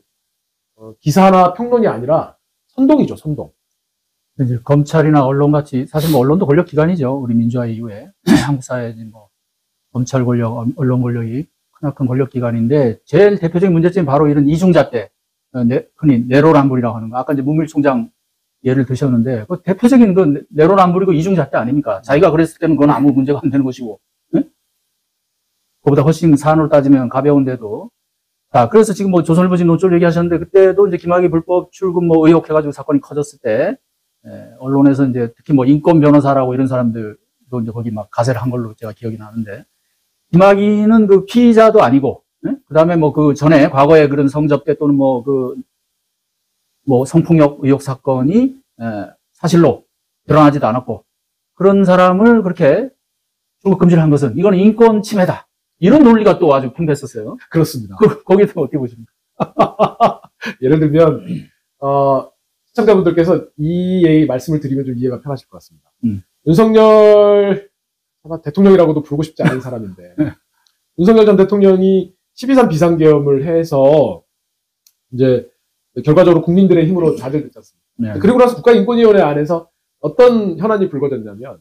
Speaker 2: 기사나 평론이 아니라 선동이죠. 선동.
Speaker 1: 이제 검찰이나 언론같이 사실 뭐 언론도 권력기관이죠. 우리 민주화 이후에 한국 사회에 뭐 검찰 권력, 언론 권력이 크나큰 권력기관인데 제일 대표적인 문제점이 바로 이런 이중잣대, 흔히 내로남불이라고 하는 거. 아까 이제 문무일 총장 예를 드셨는데 그 대표적인 그 내로남불이고 이중잣대 아닙니까? 자기가 그랬을 때는 그건 아무 문제가 안 되는 것이고, 네? 그보다 훨씬 사안으로 따지면 가벼운데도. 자, 그래서 지금 뭐 조선일보 지금 논조를 얘기하셨는데 그때도 이제 김학의 불법 출금 뭐 의혹해가지고 사건이 커졌을 때 언론에서 이제 특히 뭐 인권 변호사라고 이런 사람들도 이제 거기 막 가세를 한 걸로 제가 기억이 나는데 김학의는 그 피의자도 아니고, 그 다음에 뭐 그 전에 과거에 그런 성접대 또는 뭐 뭐 성폭력 의혹 사건이 사실로 드러나지도 않았고 그런 사람을 그렇게 출국 금지를 한 것은 이건 인권 침해다. 이런 논리가 또 아주 팽배했었어요.
Speaker 2: 그렇습니다.
Speaker 1: 거기에 대해서 어떻게 보십니까?
Speaker 2: 예를 들면 시청자분들께서 이 말씀을 드리면 좀 이해가 편하실 것 같습니다. 윤석열 아마 대통령이라고도 부르고 싶지 않은 사람인데 윤석열 전 대통령이 12.3 비상계엄을 해서 이제 결과적으로 국민들의 힘으로 좌절됐지 않습니까?
Speaker 1: 네.
Speaker 2: 그리고 나서 국가인권위원회 안에서 어떤 현안이 불거졌냐면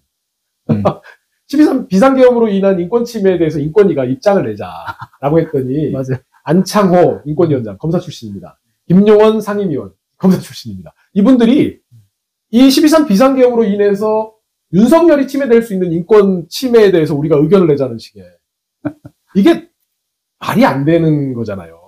Speaker 2: 12.3 비상계엄으로 인한 인권 침해에 대해서 인권위가 입장을 내자라고 했더니
Speaker 1: 맞아요.
Speaker 2: 안창호 인권위원장 검사 출신입니다. 김용원 상임위원 검사 출신입니다. 이분들이 이 12.3 비상계엄으로 인해서 윤석열이 침해될 수 있는 인권 침해에 대해서 우리가 의견을 내자는 식의 이게 말이 안 되는 거잖아요.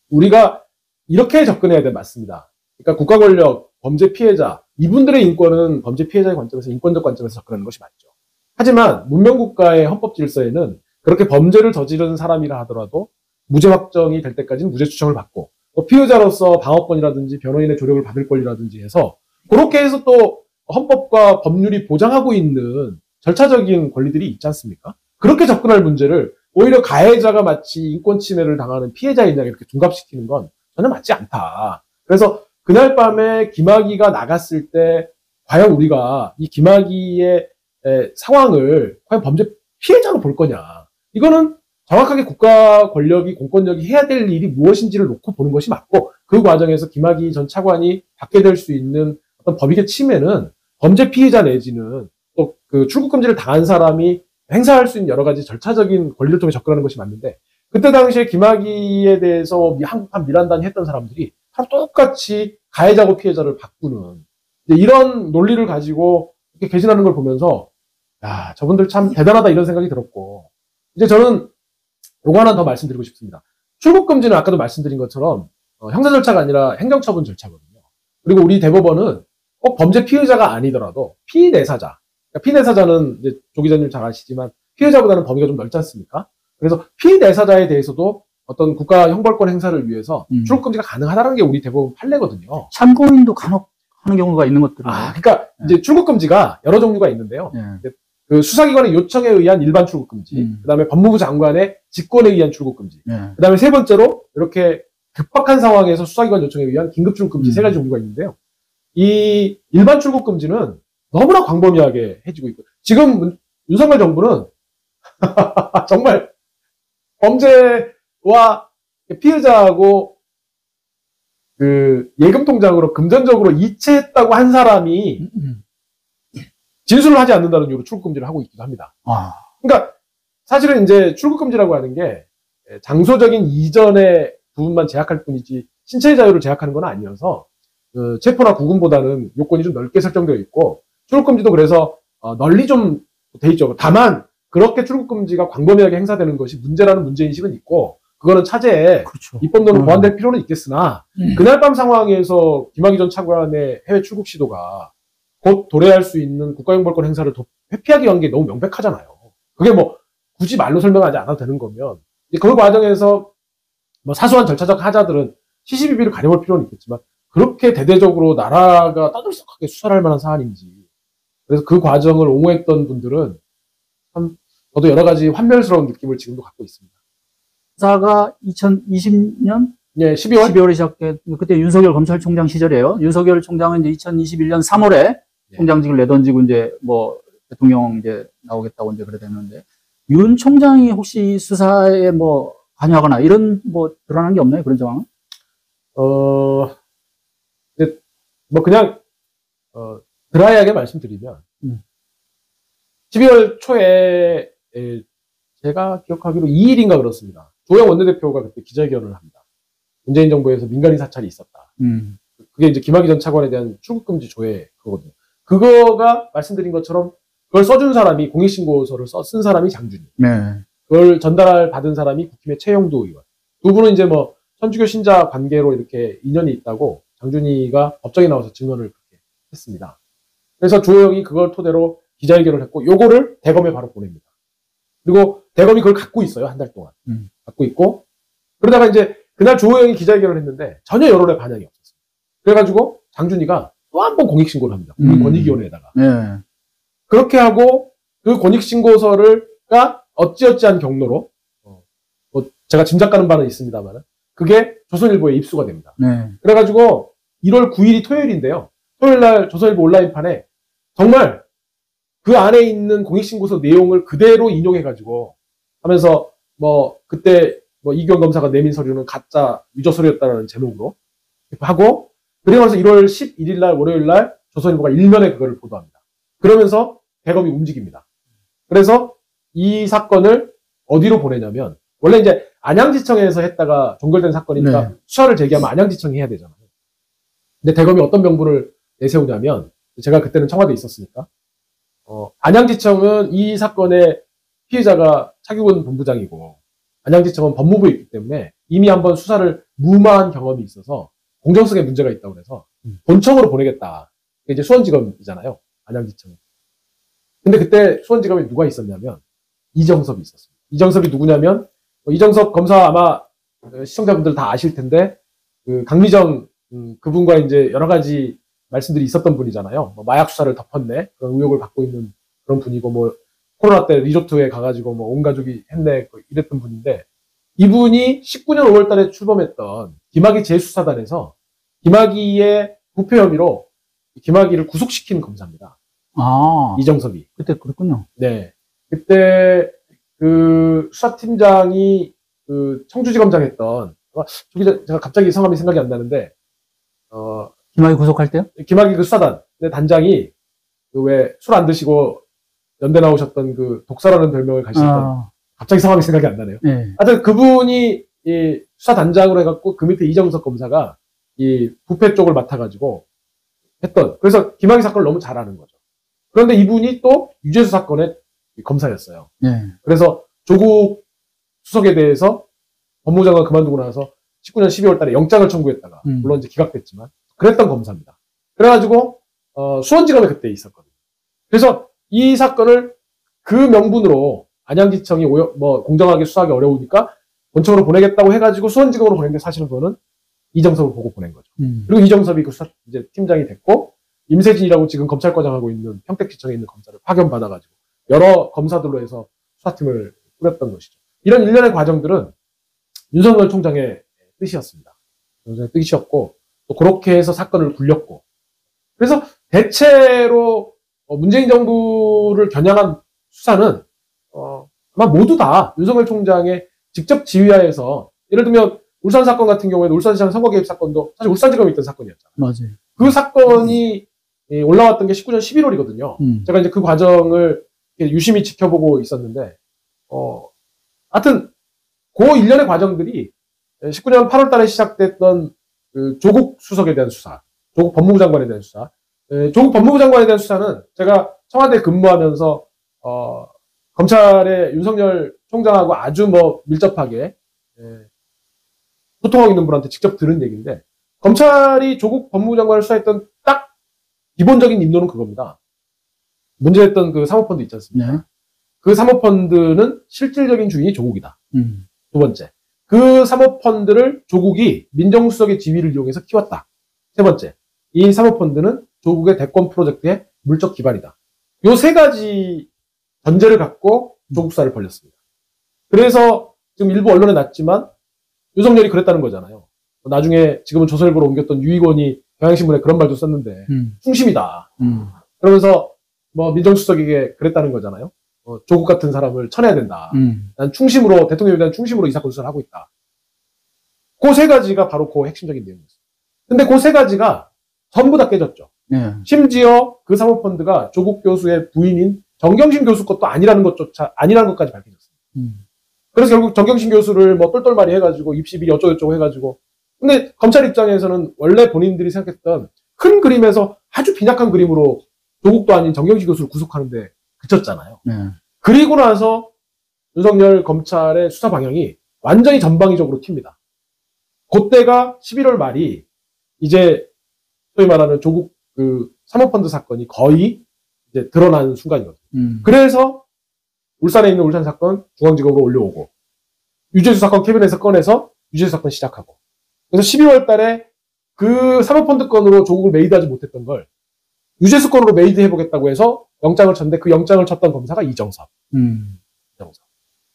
Speaker 2: 우리가 이렇게 접근해야 돼 맞습니다. 그러니까 국가 권력, 범죄 피해자 이분들의 인권은 범죄 피해자의 관점에서 인권적 관점에서 접근하는 것이 맞죠. 하지만 문명국가의 헌법 질서에는 그렇게 범죄를 저지른 사람이라 하더라도 무죄 확정이 될 때까지는 무죄 추정을 받고 피의자로서 방어권이라든지 변호인의 조력을 받을 권리라든지 해서 그렇게 해서 또 헌법과 법률이 보장하고 있는 절차적인 권리들이 있지 않습니까? 그렇게 접근할 문제를 오히려 가해자가 마치 인권 침해를 당하는 피해자인 양 이렇게 둔갑시키는 건 전혀 맞지 않다. 그래서 그날 밤에 김학의가 나갔을 때 과연 우리가 이 김학의의 상황을 과연 범죄 피해자로 볼 거냐. 이거는 정확하게 국가 권력이, 공권력이 해야 될 일이 무엇인지를 놓고 보는 것이 맞고 그 과정에서 김학의 전 차관이 받게 될 수 있는 어떤 법익의 침해는 범죄 피해자 내지는 또 그 출국 금지를 당한 사람이 행사할 수 있는 여러 가지 절차적인 권리를 통해 접근하는 것이 맞는데 그때 당시에 김학의에 대해서 한국판 미란단이 했던 사람들이 다 똑같이 가해자고 피해자를 바꾸는 이런 논리를 가지고 이렇게 개진하는 걸 보면서 야, 저분들 참 대단하다 이런 생각이 들었고 이제 저는 요거 하나 더 말씀드리고 싶습니다. 출국 금지는 아까도 말씀드린 것처럼 형사 절차가 아니라 행정처분 절차거든요. 그리고 우리 대법원은 꼭 범죄 피해자가 아니더라도 피내사자, 그러니까 피내사자는 이제 조 기자님 잘 아시지만 피해자보다는 범위가 좀 넓지 않습니까? 그래서 피내사자에 대해서도 어떤 국가 형벌권 행사를 위해서 출국 금지가 가능하다는 게 우리 대법원 판례거든요.
Speaker 1: 참고인도 간혹 하는 경우가 있는 것들은.
Speaker 2: 그러니까 이제 출국 금지가 여러 종류가 있는데요. 그 수사기관의 요청에 의한 일반 출국 금지, 그다음에 법무부 장관의 직권에 의한 출국 금지, 그다음에 세 번째로 이렇게 급박한 상황에서 수사기관 요청에 의한 긴급 출국 금지 세 가지 종류가 있는데요. 이 일반 출국 금지는 너무나 광범위하게 해지고 있고 지금 윤석열 정부는 정말 범죄와 피해자하고 그 예금 통장으로 금전적으로 이체했다고 한 사람이 진술을 하지 않는다는 이유로 출국 금지를 하고 있기도 합니다. 그러니까 사실은 이제 출국 금지라고 하는 게 장소적인 이전의 부분만 제약할 뿐이지 신체의 자유를 제약하는 건 아니어서 그 체포나 구금보다는 요건이 좀 넓게 설정되어 있고 출국 금지도 그래서 널리 좀 돼 있죠. 다만 그렇게 출국 금지가 광범위하게 행사되는 것이 문제라는 문제인식은 있고 그거는 차제에
Speaker 1: 그렇죠.
Speaker 2: 입법론으로 보완될 필요는 있겠으나 그날 밤 상황에서 김학의 전 차관의 해외 출국 시도가 곧 도래할 수 있는 국가형벌권 행사를 회피하기 위한 게 너무 명백하잖아요. 그게 뭐 굳이 말로 설명하지 않아도 되는 거면 그 과정에서 뭐 사소한 절차적 하자들은 시시비비를 가려볼 필요는 있겠지만 그렇게 대대적으로 나라가 떠들썩하게 수사를 할 만한 사안인지 그래서 그 과정을 옹호했던 분들은 참 저도 여러 가지 환멸스러운 느낌을 지금도 갖고 있습니다.
Speaker 1: 수사가 2020년
Speaker 2: 예, 12월에
Speaker 1: 시작해 그때 윤석열 검찰총장 시절이에요. 윤석열 총장은 이제 2021년 3월에 총장직을 내던지고 이제 뭐 대통령 이제 나오겠다고 이제 그래 됐는데 윤 총장이 혹시 수사에 뭐 관여하거나 이런 뭐 드러난 게 없나요? 그런 정황은?
Speaker 2: 이제 뭐 그냥 드라이하게 말씀드리면 12월 초에 제가 기억하기로 2일인가 그렇습니다. 조영 원내대표가 그때 기자회견을 합니다. 문재인 정부에서 민간인 사찰이 있었다. 그게 이제 김학의 전 차관에 대한 출국금지 조회 그거거든요. 그거가 말씀드린 것처럼 그걸 써준 사람이 공익신고서를 쓴 사람이 장준희.
Speaker 1: 네.
Speaker 2: 그걸 전달 받은 사람이 국힘의 최영도 의원. 두 분은 이제 뭐 천주교 신자 관계로 이렇게 인연이 있다고 장준희가 법정에 나와서 증언을 그렇게 했습니다. 그래서 조영이 그걸 토대로 기자회견을 했고 요거를 대검에 바로 보냅니다. 그리고 대검이 그걸 갖고 있어요. 한 달 동안. 갖고 있고 그러다가 이제 그날 조영이 기자회견을 했는데 전혀 여론의 반영이 없었어요. 그래가지고 장준희가 또 한 번 공익신고를 합니다. 국민권익위원회에다가.
Speaker 1: 네.
Speaker 2: 그렇게 하고 그 권익신고서가 어찌어찌한 경로로 뭐 제가 짐작가는 바는 있습니다만 그게 조선일보에 입수가 됩니다.
Speaker 1: 네.
Speaker 2: 그래가지고 1월 9일이 토요일인데요. 토요일날 조선일보 온라인판에 정말 그 안에 있는 공익신고서 내용을 그대로 인용해가지고 하면서 뭐 그때 뭐 이규영 검사가 내민 서류는 가짜 유저 서류였다는 제목으로 하고 그리고 나서 1월 11일날 월요일날 조선일보가 일면에 그거를 보도합니다. 그러면서 대검이 움직입니다. 그래서 이 사건을 어디로 보내냐면 원래 이제 안양지청에서 했다가 종결된 사건이니까 수사를 제기하면 안양지청이 해야 되잖아요. 근데 대검이 어떤 명분을 내세우냐면 제가 그때는 청와대에 있었으니까 안양지청은 이 사건의 피해자가 차규근 본부장이고 안양지청은 법무부에 있기 때문에 이미 한번 수사를 무마한 경험이 있어서 공정성에 문제가 있다고 그래서 본청으로 보내겠다. 이게 이제 수원지검이잖아요. 안양지청이. 근데 그때 수원지검에 누가 있었냐면 이정섭이 있었습니다. 이정섭이 누구냐면 이정섭 검사 아마 시청자분들 다 아실 텐데 그 강미정 그분과 이제 여러 가지 말씀들이 있었던 분이잖아요. 뭐 마약 수사를 덮었네 그런 의혹을 받고 있는 그런 분이고 뭐 코로나 때 리조트에 가가지고 뭐 온 가족이 했네 이랬던 분인데 이분이 19년 5월달에 출범했던 김학의 재수사단에서 김학의의 부패 혐의로 김학의를 구속시킨 검사입니다. 이정섭이.
Speaker 1: 그때 그랬군요.
Speaker 2: 네. 그때 그 수사팀장이 그 청주지검장 했던 저기 제가 갑자기 성함이 생각이 안 나는데
Speaker 1: 김학의 구속할 때요?
Speaker 2: 김학의 그 수사단 단장이 그 왜 술 안 드시고 연대 나오셨던 그 독사라는 별명을 가지셨던 갑자기 성함이 생각이 안 나네요.
Speaker 1: 네.
Speaker 2: 하여튼 그분이 이 수사단장으로 해갖고 그 밑에 이정석 검사가 이 부패 쪽을 맡아가지고 했던, 그래서 김학의 사건을 너무 잘 아는 거죠. 그런데 이분이 또 유죄수 사건의 검사였어요.
Speaker 1: 네.
Speaker 2: 그래서 조국 수석에 대해서 법무장관 그만두고 나서 19년 12월 달에 영장을 청구했다가 물론 이제 기각됐지만 그랬던 검사입니다. 그래가지고 수원지검에 그때 있었거든요. 그래서 이 사건을 그 명분으로 안양지청이 공정하게 수사하기 어려우니까 원청으로 보내겠다고 해가지고 수원지검으로 보냈는데 사실은 그거는 이정섭을 보고 보낸 거죠. 그리고 이정섭이 그 수사 이제 팀장이 됐고, 임세진이라고 지금 검찰과장하고 있는 평택지청에 있는 검사를 파견받아가지고 여러 검사들로 해서 수사팀을 꾸렸던 것이죠. 이런 일련의 과정들은 윤석열 총장의 뜻이었습니다. 윤석열의 뜻이었고, 또 그렇게 해서 사건을 굴렸고, 그래서 대체로 문재인 정부를 겨냥한 수사는 아마 모두 다 윤석열 총장의 직접 지휘하에서, 예를 들면 울산 사건 같은 경우에는 울산시장 선거 개입 사건도 사실 울산지검에 있던 사건이었잖아요.
Speaker 1: 맞아요.
Speaker 2: 그 사건이 올라왔던 게 19년 11월이거든요. 제가 이제 그 과정을 유심히 지켜보고 있었는데, 하여튼 그 일련의 과정들이 19년 8월 달에 시작됐던 그 조국 수석에 대한 수사, 조국 법무부 장관에 대한 수사, 조국 법무부 장관에 대한 수사는 제가 청와대에 근무하면서 검찰의 윤석열 총장하고 아주 밀접하게 소통하고 있는 분한테 직접 들은 얘기인데, 검찰이 조국 법무부 장관을 수사했던 딱 기본적인 인도는 그겁니다. 문제됐던 그 사모펀드 있지 않습니까?
Speaker 1: 네.
Speaker 2: 그 사모펀드는 실질적인 주인이 조국이다. 두 번째, 그 사모펀드를 조국이 민정수석의 지위를 이용해서 키웠다. 세 번째, 이 사모펀드는 조국의 대권 프로젝트의 물적 기반이다. 요 세 가지 전제를 갖고 조국 수사를 벌였습니다. 그래서 지금 일부 언론에 났지만 윤석열이 그랬다는 거잖아요. 나중에 지금은 조선일보로 옮겼던 유익원이 경향신문에 그런 말도 썼는데 충심이다. 그러면서 민정수석에게 그랬다는 거잖아요. 조국 같은 사람을 쳐내야 된다. 난 충심으로, 대통령에 대한 충심으로 이 사건 수사를 하고 있다. 그 세 가지가 바로 그 핵심적인 내용이었어요. 근데 그 세 가지가 전부 다 깨졌죠.
Speaker 1: 네.
Speaker 2: 심지어 그 사모펀드가 조국 교수의 부인인 정경심 교수 것도 아니라는 것까지 밝혀졌습니다. 그래서 결국 정경심 교수를 똘똘말이 해가지고 입시비리 어쩌고저쩌고 해가지고, 근데 검찰 입장에서는 원래 본인들이 생각했던 큰 그림에서 아주 빈약한 그림으로 조국도 아닌 정경심 교수를 구속하는데 그쳤잖아요.
Speaker 1: 네.
Speaker 2: 그리고 나서 윤석열 검찰의 수사 방향이 완전히 전방위적으로 튑니다. 그때가 11월 말이 이제 소위 말하는 조국 그 사모펀드 사건이 거의 이제 드러나는 순간이거든요. 그래서 울산에 있는 울산 사건 중앙지검으로 올려오고, 유죄수 사건 캐비넷에서 꺼내서 유죄수 사건 시작하고, 그래서 12월 달에 그 사모펀드 건으로 조국을 메이드하지 못했던 걸 유죄수 건으로 메이드해보겠다고 해서 영장을 쳤는데, 그 영장을 쳤던 검사가 이정섭.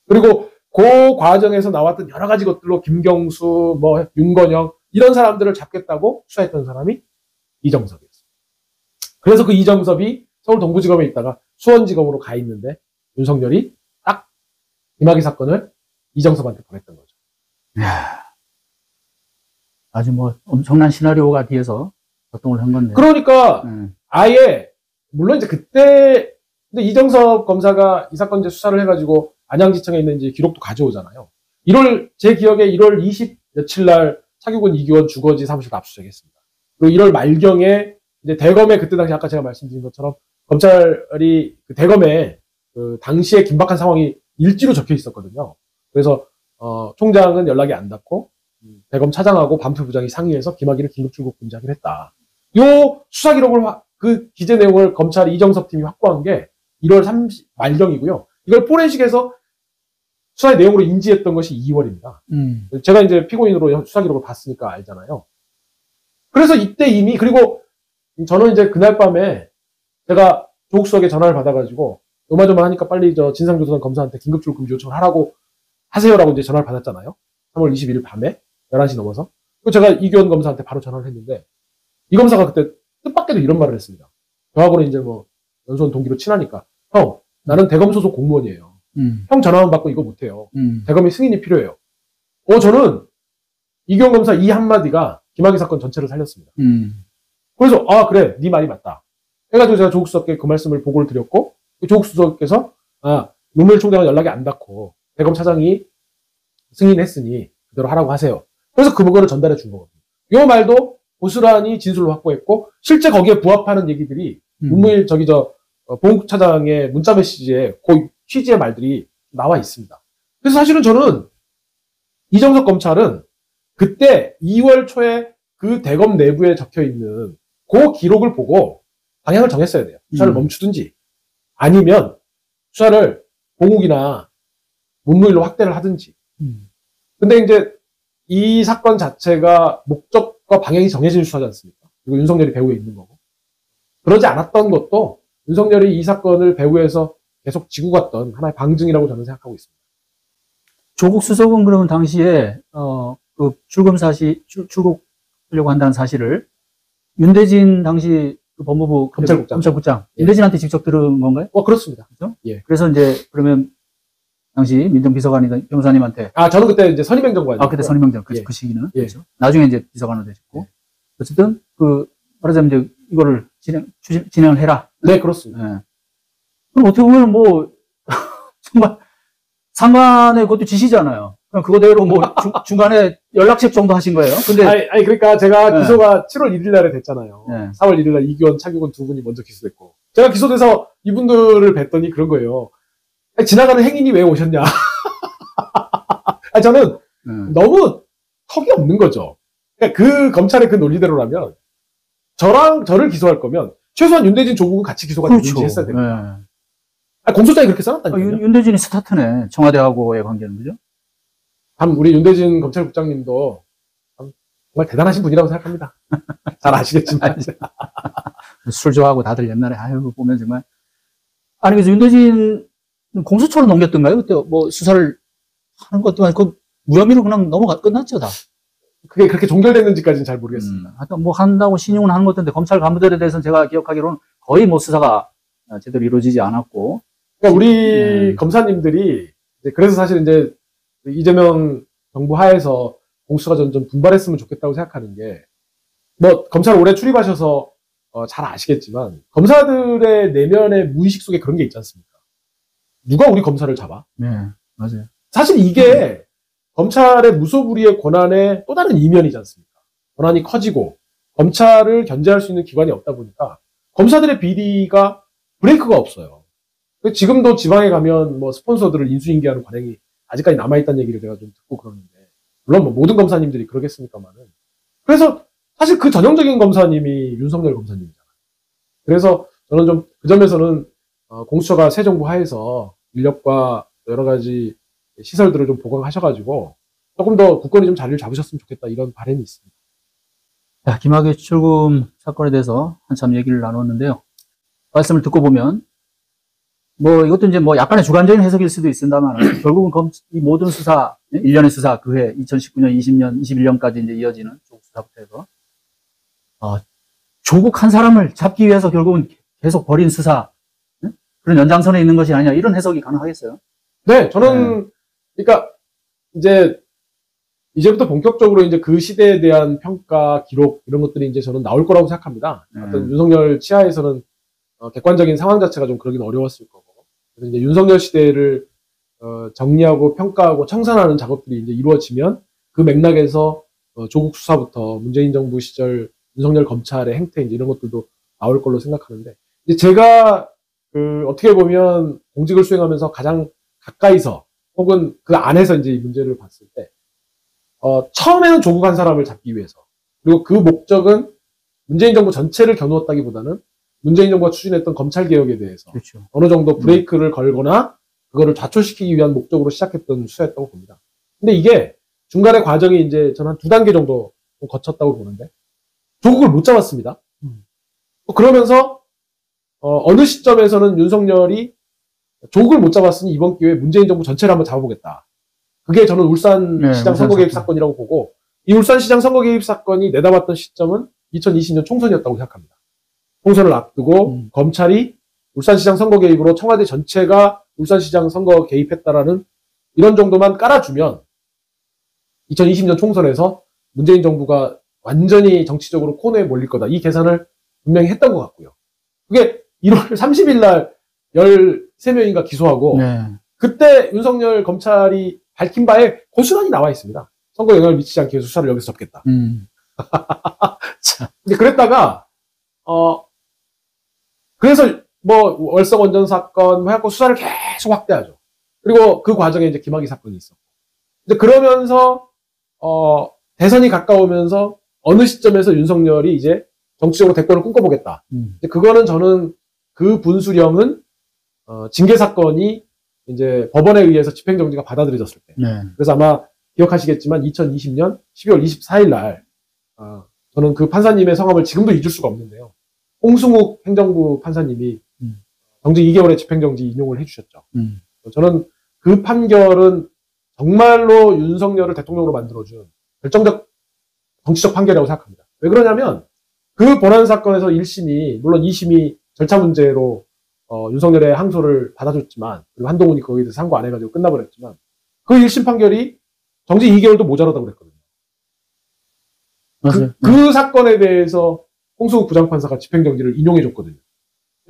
Speaker 2: 그리고 그 과정에서 나왔던 여러 가지 것들로 김경수, 윤건영 이런 사람들을 잡겠다고 수사했던 사람이 이정섭이었어요. 그래서 그 이정섭이 서울 동부지검에 있다가 수원지검으로 가 있는데 윤석열이 딱 김학의 사건을 이정섭한테 보냈던 거죠.
Speaker 1: 아주 엄청난 시나리오가 뒤에서 작동을 한 건데.
Speaker 2: 그러니까 아예 물론 이제 그때 근데 이정섭 검사가 이 사건 이제 수사를 해가지고 안양지청에 있는 이제 기록도 가져오잖아요. 제 기억에 1월 20 며칠 날 차규근 이규원 주거지 사무실 압수수색했습니다. 그리고 1월 말경에 이제 대검에 그때 당시 아까 제가 말씀드린 것처럼 검찰이 그 대검에 그 당시에 긴박한 상황이 일지로 적혀 있었거든요. 그래서 총장은 연락이 안 닿고 대검 차장하고 반표 부장이 상의해서 김학의를 긴급 출국 금지하기로 했다. 요 수사 기록을 그 기재 내용을 검찰 이정섭 팀이 확보한 게 1월 30 말경이고요. 이걸 포렌식에서 수사의 내용으로 인지했던 것이 2월입니다. 제가 이제 피고인으로 수사 기록을 봤으니까 알잖아요. 그래서 이때 이미, 그리고 저는 이제 그날 밤에 제가 조국 수석에 전화를 받아가지고 요마저마하니까 빨리 진상조사단 검사한테 긴급 출국 금지 요청을 하세요라고 이제 전화를 받았잖아요. 3월 21일 밤에 11시 넘어서. 그리고 제가 이규원 검사한테 바로 전화를 했는데, 이 검사가 그때 뜻밖에도 이런 말을 했습니다. 저하고는 이제 연수원 동기로 친하니까, 형, 나는 대검 소속 공무원이에요. 형 전화만 받고 이거 못해요. 대검의 승인이 필요해요. 저는 이규원 검사 이 한마디가 김학의 사건 전체를 살렸습니다. 그래서 그래, 네 말이 맞다. 해가지고 제가 조국 수석께 그 말씀을 보고를 드렸고, 조국 수석께서 노무현 총장은 연락이 안 닿고 대검 차장이 승인했으니 그대로 하라고 하세요. 그래서 그 보고를 전달해 준 거거든요. 이 말도 고스란히 진술로 확보했고, 실제 거기에 부합하는 얘기들이 문무일 보훈 차장의 문자 메시지에 그 취지의 말들이 나와 있습니다. 그래서 사실은 저는 이정석 검찰은 그때 2월 초에 그 대검 내부에 적혀 있는 그 기록을 보고 방향을 정했어야 돼요. 수사를 멈추든지 아니면 수사를 공욱이나 문무일로 확대를 하든지. 근데 이제 이 사건 자체가 목적과 방향이 정해진 수사지 않습니까? 그리고 윤석열이 배후에 있는 거고. 그러지 않았던 것도 윤석열이 이 사건을 배후에서 계속 지고 갔던 하나의 방증이라고 저는 생각하고 있습니다.
Speaker 1: 조국 수석은 그러면 당시에 그 출국하려고 한다는 사실을 윤대진 당시 그 법무부 검찰국장
Speaker 2: 예.
Speaker 1: 윤대진한테 직접 들은 건가요?
Speaker 2: 그렇습니다.
Speaker 1: 그렇죠?
Speaker 2: 예.
Speaker 1: 그래서 이제 그러면 당시 민정비서관이던 변호사님한테
Speaker 2: 저는 그때 이제 선임행정관.
Speaker 1: 그때 선임행정
Speaker 2: 예.
Speaker 1: 그 시기는
Speaker 2: 예.
Speaker 1: 그렇죠. 나중에 이제 비서관으로 되셨고
Speaker 2: 예.
Speaker 1: 어쨌든 말하자면 이제 이거를 진행을 해라.
Speaker 2: 네, 그렇습니다.
Speaker 1: 예. 그럼 어떻게 보면 뭐 정말 상관의 그것도 지시잖아요. 그럼 그거대로 뭐 중간에 연락책 정도 하신 거예요. 근데
Speaker 2: 아니 그러니까 제가
Speaker 1: 네.
Speaker 2: 기소가 7월 1일 날에 됐잖아요.
Speaker 1: 네.
Speaker 2: 4월 1일 날 이규원, 차규근 두 분이 먼저 기소됐고, 제가 기소돼서 이분들을 뵀더니 그런 거예요. 지나가는 행인이 왜 오셨냐. 저는 너무 턱이 없는 거죠. 그러니까 그 검찰의 그 논리대로라면 저를 기소할 거면 최소한 윤대진, 조국은 같이 기소가 되는지 했어야 됩니다. 공소장에 그렇게 써놨다니까요.
Speaker 1: 윤대진이 스타트네. 청와대하고의 관계는, 그죠?
Speaker 2: 참 우리 윤대진 검찰국장님도 정말 대단하신 분이라고 생각합니다. 잘 아시겠지만.
Speaker 1: 술 좋아하고 다들 옛날에 보면 정말. 아니 그래서 윤대진 공수처로 넘겼던가요? 그때 뭐 수사를 하는 것도 아니고 무혐의로 그냥 끝났죠 다.
Speaker 2: 그게 그렇게 종결됐는지까지는 잘 모르겠습니다.
Speaker 1: 하여튼 뭐 한다고 신용은 하는 것 같은데 검찰 간부들에 대해서는 제가 기억하기로는 거의 뭐 수사가 제대로 이루어지지 않았고.
Speaker 2: 그러니까 우리 검사님들이 그래서 사실 이제 이재명 정부 하에서 공수가 좀 분발했으면 좋겠다고 생각하는 게, 뭐 검찰 오래 출입하셔서 잘 아시겠지만 검사들의 내면의 무의식 속에 그런 게 있지 않습니까? 누가 우리 검사를 잡아?
Speaker 1: 네, 맞아요.
Speaker 2: 사실 이게 검찰의 무소불위의 권한의 또 다른 이면이지 않습니까? 권한이 커지고 검찰을 견제할 수 있는 기관이 없다 보니까 검사들의 비리가 브레이크가 없어요. 지금도 지방에 가면 뭐 스폰서들을 인수인계하는 관행이 아직까지 남아있다는 얘기를 제가 좀 듣고 그러는데, 물론 뭐 모든 검사님들이 그러겠습니까만은. 그래서 사실 그 전형적인 검사님이 윤석열 검사님이잖아요. 그래서 저는 좀 그 점에서는 공수처가 새 정부 하에서 인력과 여러 가지 시설들을 좀 보강하셔가지고 조금 더 굳건히 좀 자리를 잡으셨으면 좋겠다, 이런 바람이 있습니다.
Speaker 1: 자, 김학의 출금 사건에 대해서 한참 얘기를 나눴는데요. 말씀을 듣고 보면 뭐 이것도 이제 뭐 약간의 주관적인 해석일 수도 있습니다만 결국은 이 모든 수사, 일련의 수사, 그해 2019년, 20년, 21년까지 이제 이어지는 조국 수사부터 해서 조국 한 사람을 잡기 위해서 결국은 계속 벌인 수사, 그런 연장선에 있는 것이 아니냐, 이런 해석이 가능하겠어요?
Speaker 2: 네, 저는 그러니까 이제부터 본격적으로 이제 그 시대에 대한 평가, 기록 이런 것들이 이제 저는 나올 거라고 생각합니다. 어떤 윤석열 치하에서는 객관적인 상황 자체가 좀 그러긴 어려웠을 거고, 그래서 이제 윤석열 시대를 정리하고 평가하고 청산하는 작업들이 이제 이루어지면 그 맥락에서 조국 수사부터 문재인 정부 시절 윤석열 검찰의 행태 이제 이런 것들도 나올 걸로 생각하는데, 이제 제가 어떻게 보면 공직을 수행하면서 가장 가까이서 혹은 그 안에서 이제 이 문제를 봤을 때 처음에는 조국 한 사람을 잡기 위해서, 그리고 그 목적은 문재인 정부 전체를 겨누었다기보다는 문재인 정부가 추진했던 검찰 개혁에 대해서
Speaker 1: 그렇죠.
Speaker 2: 어느 정도 브레이크를 걸거나 그거를 좌초시키기 위한 목적으로 시작했던 수사였다고 봅니다. 근데 이게 중간의 과정이 이제 저는 한 2단계 정도 거쳤다고 보는데, 조국을 못 잡았습니다. 그러면서 어느 시점에서는 윤석열이 조국을 못 잡았으니 이번 기회에 문재인 정부 전체를 한번 잡아보겠다. 그게 저는 울산시장 선거 개입 사건이라고 보고, 이 울산시장 선거 개입 사건이 내다봤던 시점은 2020년 총선이었다고 생각합니다. 총선을 앞두고 검찰이 울산시장 선거 개입으로 청와대 전체가 울산시장 선거 개입했다라는 이런 정도만 깔아주면 2020년 총선에서 문재인 정부가 완전히 정치적으로 코너에 몰릴 거다. 이 계산을 분명히 했던 것 같고요. 그게 1월 30일 날 13명인가 기소하고
Speaker 1: 네.
Speaker 2: 그때 윤석열 검찰이 밝힌 바에 고스란히 나와 있습니다. 선거에 영향을 미치지 않기 위해서 수사를 여기서 접겠다. 근데 그랬다가 그래서 뭐 월성 원전 사건 해갖고 수사를 계속 확대하죠. 그리고 그 과정에 이제 김학의 사건이 있었고. 이제 그러면서 대선이 가까우면서 어느 시점에서 윤석열이 이제 정치적으로 대권을 꿈꿔보겠다. 그거는 저는 그 분수령은 징계 사건이 이제 법원에 의해서 집행정지가 받아들여졌을 때.
Speaker 1: 네.
Speaker 2: 그래서 아마 기억하시겠지만 2020년 12월 24일 날 저는 그 판사님의 성함을 지금도 잊을 수가 없는데요. 홍승욱 행정부 판사님이 정직 2개월의 집행정지 인용을 해주셨죠. 저는 그 판결은 정말로 윤석열을 대통령으로 만들어준 결정적 정치적 판결이라고 생각합니다. 왜 그러냐면 그 본안 사건에서 1심이 물론 2심이 절차 문제로 윤석열의 항소를 받아줬지만 그리고 한동훈이 거기에 대해서 상고 안 해가지고 끝나버렸지만 그 1심 판결이 정직 2개월도 모자라다고 그랬거든요. 그 사건에 대해서 홍승욱 부장판사가 집행정지를 인용해줬거든요.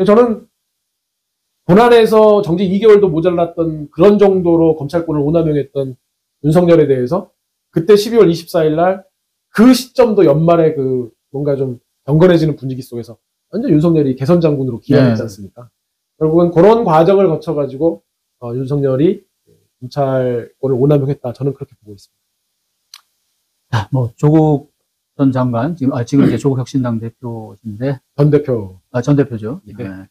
Speaker 2: 저는 본안에서 정직 2개월도 모자랐던 그런 정도로 검찰권을 오남용했던 윤석열에 대해서 그때 12월 24일 날 그 시점도 연말에 그 뭔가 좀 경건해지는 분위기 속에서 완전 윤석열이 개선 장군으로 기여했지 않습니까? 결국은 그런 과정을 거쳐가지고 윤석열이 검찰권을 오남용했다. 저는 그렇게 보고 있습니다.
Speaker 1: 뭐 조국 전 장관 지금 이제 조국 혁신당 대표인데
Speaker 2: 전 대표
Speaker 1: 전 대표죠.
Speaker 2: 네.
Speaker 1: 네.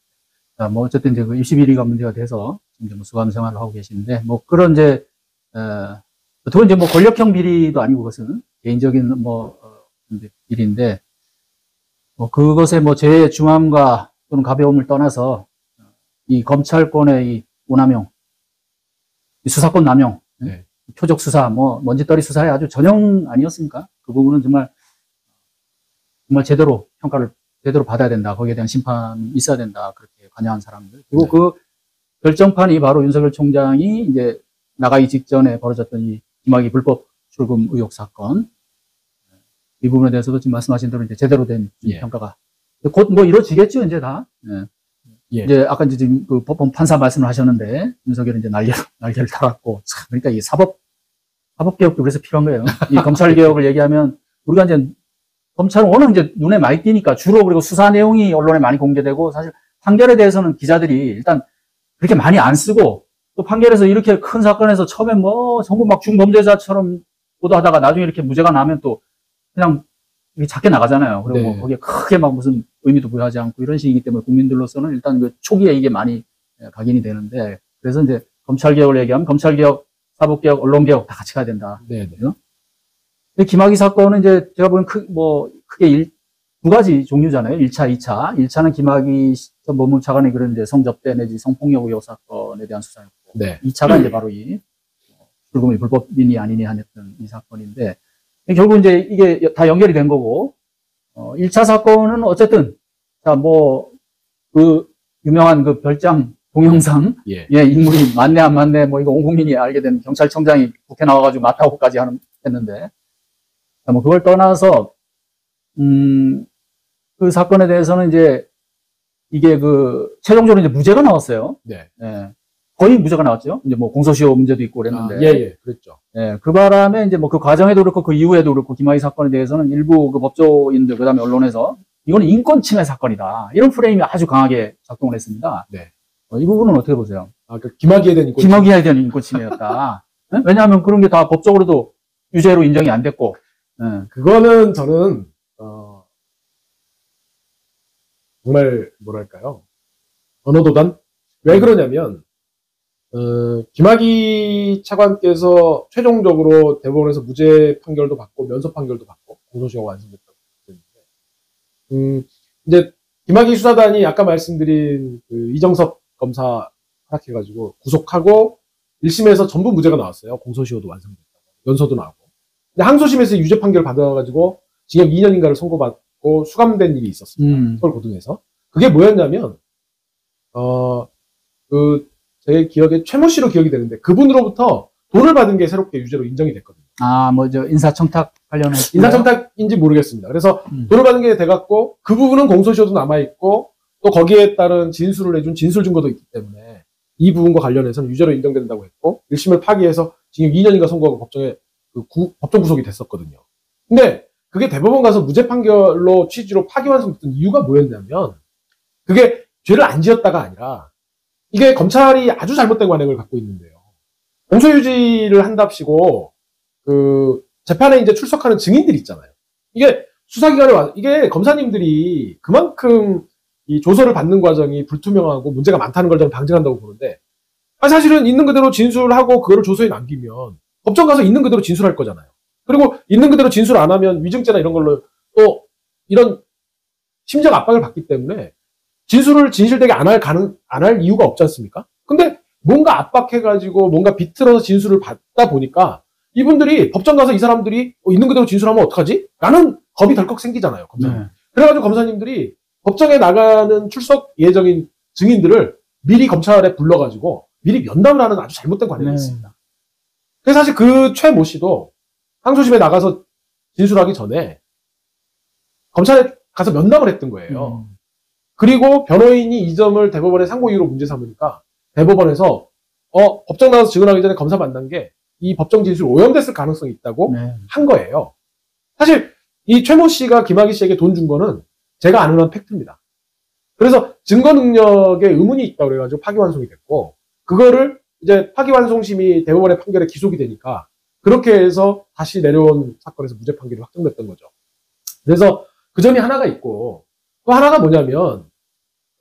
Speaker 1: 뭐 어쨌든 이제 그 입시 비리가 문제가 돼서 지금 뭐 수감 생활을 하고 계시는데 뭐 그런 이제 그건 이제 뭐 권력형 비리도 아니고 그것은 개인적인 뭐 비리인데 뭐 그것의 뭐 재중함과 또는 가벼움을 떠나서 이 검찰권의 이 오남용, 이 수사권 남용,
Speaker 2: 네.
Speaker 1: 표적 수사, 뭐 먼지떨이 수사에 아주 전형 아니었습니까? 그 부분은 정말 제대로 평가를 제대로 받아야 된다. 거기에 대한 심판이 있어야 된다. 그렇게 관여한 사람들. 그리고 그 결정판이 바로 윤석열 총장이 이제 나가기 직전에 벌어졌던 이 김학의 불법 출금 의혹 사건. 이 부분에 대해서도 지금 말씀하신 대로 이제 제대로 된 평가가 곧 뭐 이루어지겠죠, 이제 다. 이제 아까 이제 지금 그 법원 판사 말씀을 하셨는데 윤석열이 이제 날개를 달았고 그러니까 이 사법 개혁도 그래서 필요한 거예요. 이 검찰 개혁을 얘기하면 우리가 이제 검찰은 워낙 이제 눈에 많이 띄니까 주로 그리고 수사 내용이 언론에 많이 공개되고 사실 판결에 대해서는 기자들이 일단 그렇게 많이 안 쓰고 또 판결에서 이렇게 큰 사건에서 처음에 뭐 전부 막 중범죄자처럼 보도하다가 나중에 이렇게 무죄가 나면 또 그냥 작게 나가잖아요. 그리고 뭐 거기에 크게 막 무슨 의미도 부여하지 않고 이런 식이기 때문에 국민들로서는 일단 그 초기에 이게 많이 각인이 되는데 그래서 이제 검찰개혁을 얘기하면 검찰개혁, 사법개혁, 언론개혁 다 같이 가야 된다. 근데 김학의 사건은 이제 제가 보기엔 크게 두 가지 종류잖아요. 1차, 2차. 1차는 김학의 전 법무차관의 그런 이제 성접대 내지 성폭력 의혹 사건에 대한 수사였고 2차가 이제 바로 이 출금이 불법이니 아니니 하였던 이 사건인데 결국 이제 이게 다 연결이 된 거고, 1차 사건은 어쨌든, 자, 뭐, 그, 유명한 그 별장 동영상, 인물이 맞네, 안 맞네, 뭐, 이거 온 국민이 알게 된 경찰청장이 국회 나와가지고 맞다고까지 했는데, 자, 뭐, 그걸 떠나서, 그 사건에 대해서는 이제, 이게 최종적으로 이제 무죄가 나왔어요. 거의 무죄가 나왔죠. 이제 뭐 공소시효 문제도 있고 그랬는데.
Speaker 2: 그랬죠.
Speaker 1: 그 바람에 이제 뭐 그 과정에도 그렇고 그 이후에도 그렇고 김학의 사건에 대해서는 일부 그 법조인들 그다음에 언론에서 이거는 인권 침해 사건이다. 이런 프레임이 아주 강하게 작동을 했습니다. 이 부분은 어떻게 보세요?
Speaker 2: 그 김학의에 대한
Speaker 1: 인권 침해였다. 왜냐하면 그런 게 다 법적으로도 유죄로 인정이 안 됐고.
Speaker 2: 그거는 저는 정말 뭐랄까요? 언어도단? 왜 그러냐면 김학의 차관께서 최종적으로 대법원에서 무죄 판결도 받고 면소 판결도 받고 공소시효가 완성됐다고 했는데, 이제 김학의 수사단이 아까 말씀드린 그 이정섭 검사 허락해가지고 구속하고 1심에서 전부 무죄가 나왔어요. 공소시효도 완성됐다고 면소도 나오고. 근데 항소심에서 유죄 판결 받아가지고 징역 2년인가를 선고받고 수감된 일이 있었습니다. 서울고등에서. 그게 뭐였냐면 제 기억에 최모 씨로 기억이 되는데 그분으로부터 돈을 받은 게 새롭게 유죄로 인정이 됐거든요.
Speaker 1: 뭐 저 인사청탁 관련해서
Speaker 2: 인사청탁인지 모르겠습니다. 그래서
Speaker 1: 음.
Speaker 2: 돈을 받은 게 돼갖고 그 부분은 공소시효도 남아있고 또 거기에 따른 진술을 해준 진술 증거도 있기 때문에 이 부분과 관련해서는 유죄로 인정된다고 했고 1심을 파기해서 징역 2년인가 선고하고 법정에 법정 구속이 됐었거든요. 근데 그게 대법원 가서 무죄 판결로 취지로 파기환송됐던 이유가 뭐였냐면 그게 죄를 안 지었다가 아니라 이게 검찰이 아주 잘못된 관행을 갖고 있는데요. 공소유지를 한답시고 그 재판에 이제 출석하는 증인들이 있잖아요. 이게 수사기관에 이게 검사님들이 그만큼 이 조서를 받는 과정이 불투명하고 문제가 많다는 걸 저는 방증한다고 보는데 사실은 있는 그대로 진술하고 그거를 조서에 남기면 법정 가서 있는 그대로 진술할 거잖아요. 그리고 있는 그대로 진술 안 하면 위증죄나 이런 걸로 또 이런 심적 압박을 받기 때문에 진술을 진실되게 안 할 이유가 없지 않습니까? 근데 뭔가 압박해가지고 뭔가 비틀어서 진술을 받다 보니까 이분들이 법정 가서 이 사람들이 있는 그대로 진술하면 어떡하지? 라는 겁이 덜컥 생기잖아요. 검사님.
Speaker 1: 네.
Speaker 2: 그래가지고 검사님들이 법정에 나가는 출석 예정인 증인들을 미리 검찰에 불러가지고 미리 면담을 하는 아주 잘못된 관행이 있습니다. 그래서 사실 그 최 모 씨도 항소심에 나가서 진술하기 전에 검찰에 가서 면담을 했던 거예요. 그리고 변호인이 이 점을 대법원에 상고 이유로 문제 삼으니까 대법원에서 법정 나가서 증언하기 전에 검사 만난 게 이 법정 진술 오염됐을 가능성이 있다고 한 거예요. 사실 이 최 모 씨가 김학의 씨에게 돈 준 거는 제가 아는 한 팩트입니다. 그래서 증거 능력에 의문이 있다고 그래가지고 파기환송이 됐고 그거를 이제 파기환송심이 대법원의 판결에 기속이 되니까 그렇게 해서 다시 내려온 사건에서 무죄 판결이 확정됐던 거죠. 그래서 그 점이 하나가 있고 또 하나가 뭐냐면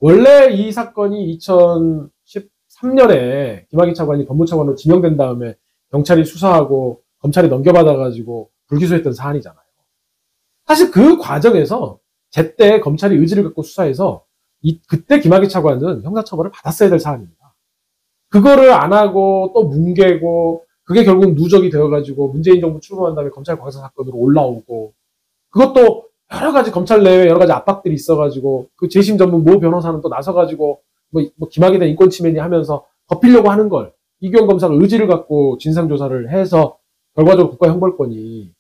Speaker 2: 원래 이 사건이 2013년에 김학의 차관이 법무차관으로 지명된 다음에 경찰이 수사하고 검찰이 넘겨받아가지고 불기소했던 사안이잖아요. 사실 그 과정에서 제때 검찰이 의지를 갖고 수사해서 그때 김학의 차관은 형사처벌을 받았어야 될 사안입니다. 그거를 안 하고 또 뭉개고 그게 결국 누적이 되어가지고 문재인 정부 출범한 다음에 검찰 과거 사건으로 올라오고 그것도 여러 가지 검찰 내외 여러 가지 압박들이 있어가지고 그 재심 전문 모 변호사는 또 나서가지고 뭐 김학에 대한 인권 침해니 하면서 덮이려고 하는 걸 이규영 검사가 의지를 갖고 진상조사를 해서 결과적으로 국가 형벌권이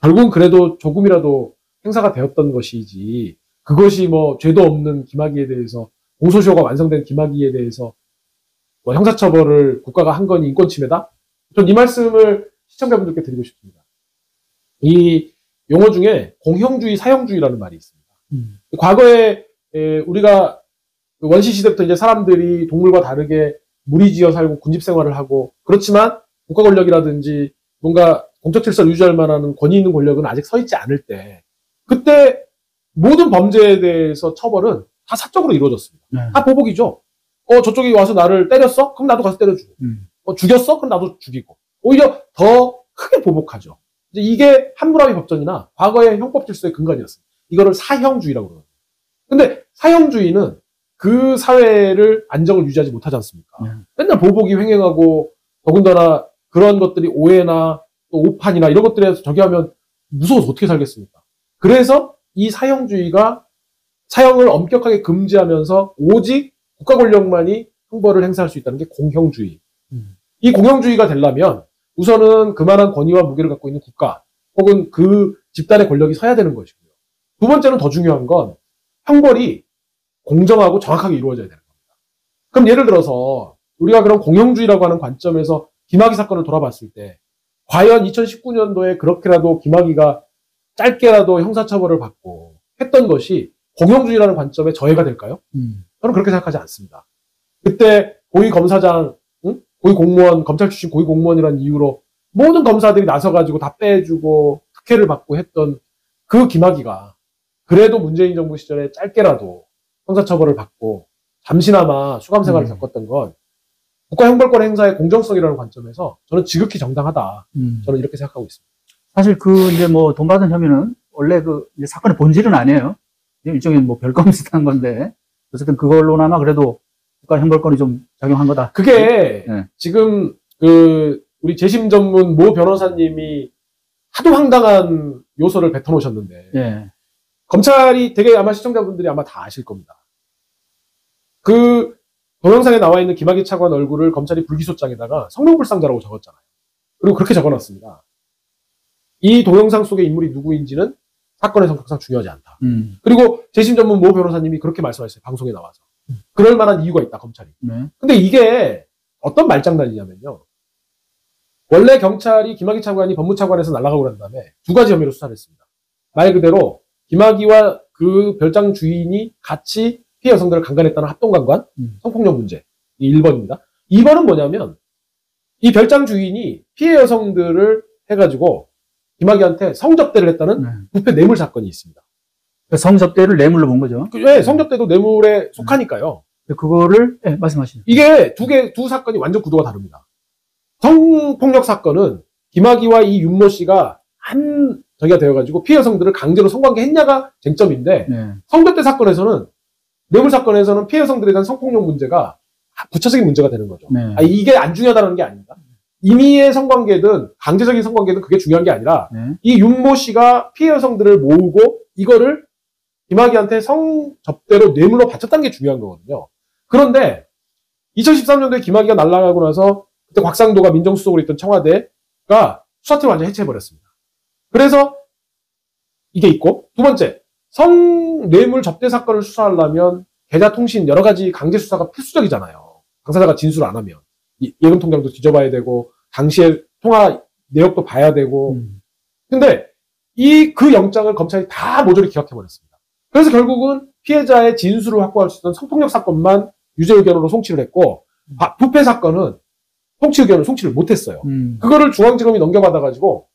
Speaker 2: 결국은 그래도 조금이라도 행사가 되었던 것이지 그것이 뭐 죄도 없는 김학의에 대해서 공소시효가 완성된 김학의에 대해서 뭐 형사처벌을 국가가 한 건 인권 침해다? 전 이 말씀을 시청자분들께 드리고 싶습니다. 이 용어 중에 공형주의, 사형주의라는 말이 있습니다. 과거에 우리가 원시시대부터 이제 사람들이 동물과 다르게 무리지어 살고 군집생활을 하고 그렇지만 국가 권력이라든지 뭔가 공적 질서를 유지할 만한 권위 있는 권력은 아직 서 있지 않을 때 그때 모든 범죄에 대해서 처벌은 다 사적으로 이루어졌습니다. 다 보복이죠. 저쪽이 와서 나를 때렸어? 그럼 나도 가서 때려주고. 죽였어? 그럼 나도 죽이고. 오히려 더 크게 보복하죠. 이제 이게 함무라비 법전이나 과거의 형법 질서의 근간이었습니다. 이거를 사형주의라고 그러거든요. 근데 사형주의는 그 사회를 안정을 유지하지 못하지 않습니까? 맨날 보복이 횡행하고 더군다나 그런 것들이 오해나 또 오판이나 이런 것들에 저기 하면 무서워서 어떻게 살겠습니까? 그래서 이 사형주의가 사형을 엄격하게 금지하면서 오직 국가 권력만이 형벌을 행사할 수 있다는 게 공형주의. 이 공형주의가 되려면 우선은 그만한 권위와 무게를 갖고 있는 국가 혹은 그 집단의 권력이 서야 되는 것이고요. 두 번째는 더 중요한 건 형벌이 공정하고 정확하게 이루어져야 되는 겁니다. 그럼 예를 들어서 우리가 그런 공형주의라고 하는 관점에서 김학의 사건을 돌아봤을 때 과연 2019년도에 그렇게라도 김학의가 짧게라도 형사처벌을 받고 했던 것이 공형주의라는 관점에 저해가 될까요? 저는 그렇게 생각하지 않습니다. 그때 고위검사장, 고위공무원, 검찰 출신 고위공무원이라는 이유로 모든 검사들이 나서가지고 다 빼주고 특혜를 받고 했던 그 김학의가 그래도 문재인 정부 시절에 짧게라도 형사처벌을 받고 잠시나마 수감생활을 겪었던 건 국가형벌권 행사의 공정성이라는 관점에서 저는 지극히 정당하다. 저는 이렇게 생각하고 있습니다.
Speaker 1: 사실 이제 뭐 돈 받은 혐의는 원래 이제 사건의 본질은 아니에요. 일종의 뭐 별거 비슷한 건데 어쨌든 그걸로나마 그래도 국가형벌권이 좀 작용한 거다.
Speaker 2: 그게 지금 우리 재심 전문 모 변호사님이 하도 황당한 요소를 뱉어놓으셨는데 검찰이 되게 아마 시청자분들이 아마 다 아실 겁니다. 그 동영상에 나와 있는 김학의 차관 얼굴을 검찰이 불기소장에다가 성명불상자라고 적었잖아요. 그리고 그렇게 적어놨습니다. 이 동영상 속의 인물이 누구인지는 사건의 성격상 중요하지 않다. 그리고 재심 전문 모 변호사님이 그렇게 말씀하셨어요. 방송에 나와서. 그럴 만한 이유가 있다, 검찰이.
Speaker 1: 네.
Speaker 2: 근데 이게 어떤 말장난이냐면요. 원래 경찰이 김학의 차관이 법무차관에서 날아가고 난 다음에 두 가지 혐의로 수사를 했습니다. 말 그대로 김학의와 그 별장 주인이 같이 피해 여성들을 강간했다는 합동강간, 성폭력 문제. 이 1번입니다. 2번은 뭐냐면 이 별장 주인이 피해 여성들을 해가지고 김학의한테 성접대를 했다는 부패 뇌물 사건이 있습니다.
Speaker 1: 성접대를 뇌물로 본 거죠.
Speaker 2: 왜 성접대도 뇌물에 속하니까요.
Speaker 1: 그거를 네, 말씀하시죠.
Speaker 2: 이게 두 사건이 완전 구도가 다릅니다. 성폭력 사건은 김학의와 이 윤모 씨가 저기가 되어가지고 피해 여성들을 강제로 성관계했냐가 쟁점인데
Speaker 1: 네.
Speaker 2: 성접대 사건에서는 뇌물 사건에서는 피해 여성들에 대한 성폭력 문제가 부차적인 문제가 되는 거죠.
Speaker 1: 네.
Speaker 2: 이게 안 중요하다는 게 아닙니다. 임의의 성관계든 강제적인 성관계든 그게 중요한 게 아니라
Speaker 1: 네.
Speaker 2: 이 윤모 씨가 피해 여성들을 모으고 이거를 김학의한테 성접대로 뇌물로 바쳤다는 게 중요한 거거든요. 그런데 2013년도에 김학의가 날아가고 나서 그때 곽상도가 민정수석으로 있던 청와대가 수사팀을 완전히 해체해버렸습니다. 그래서 이게 있고 두 번째 성뇌물 접대 사건을 수사하려면 계좌통신 여러 가지 강제 수사가 필수적이잖아요. 당사자가 진술을 안 하면 예금 통장도 뒤져봐야 되고 당시의 통화 내역도 봐야 되고 근데 그 영장을 검찰이 다 모조리 기각해버렸습니다. 그래서 결국은 피해자의 진술을 확보할 수 있던 성폭력 사건만 유죄 의견으로 송치를 했고 부패 사건은 송치 의견을 송치를 못했어요. 그거를 중앙지검이 넘겨받아가지고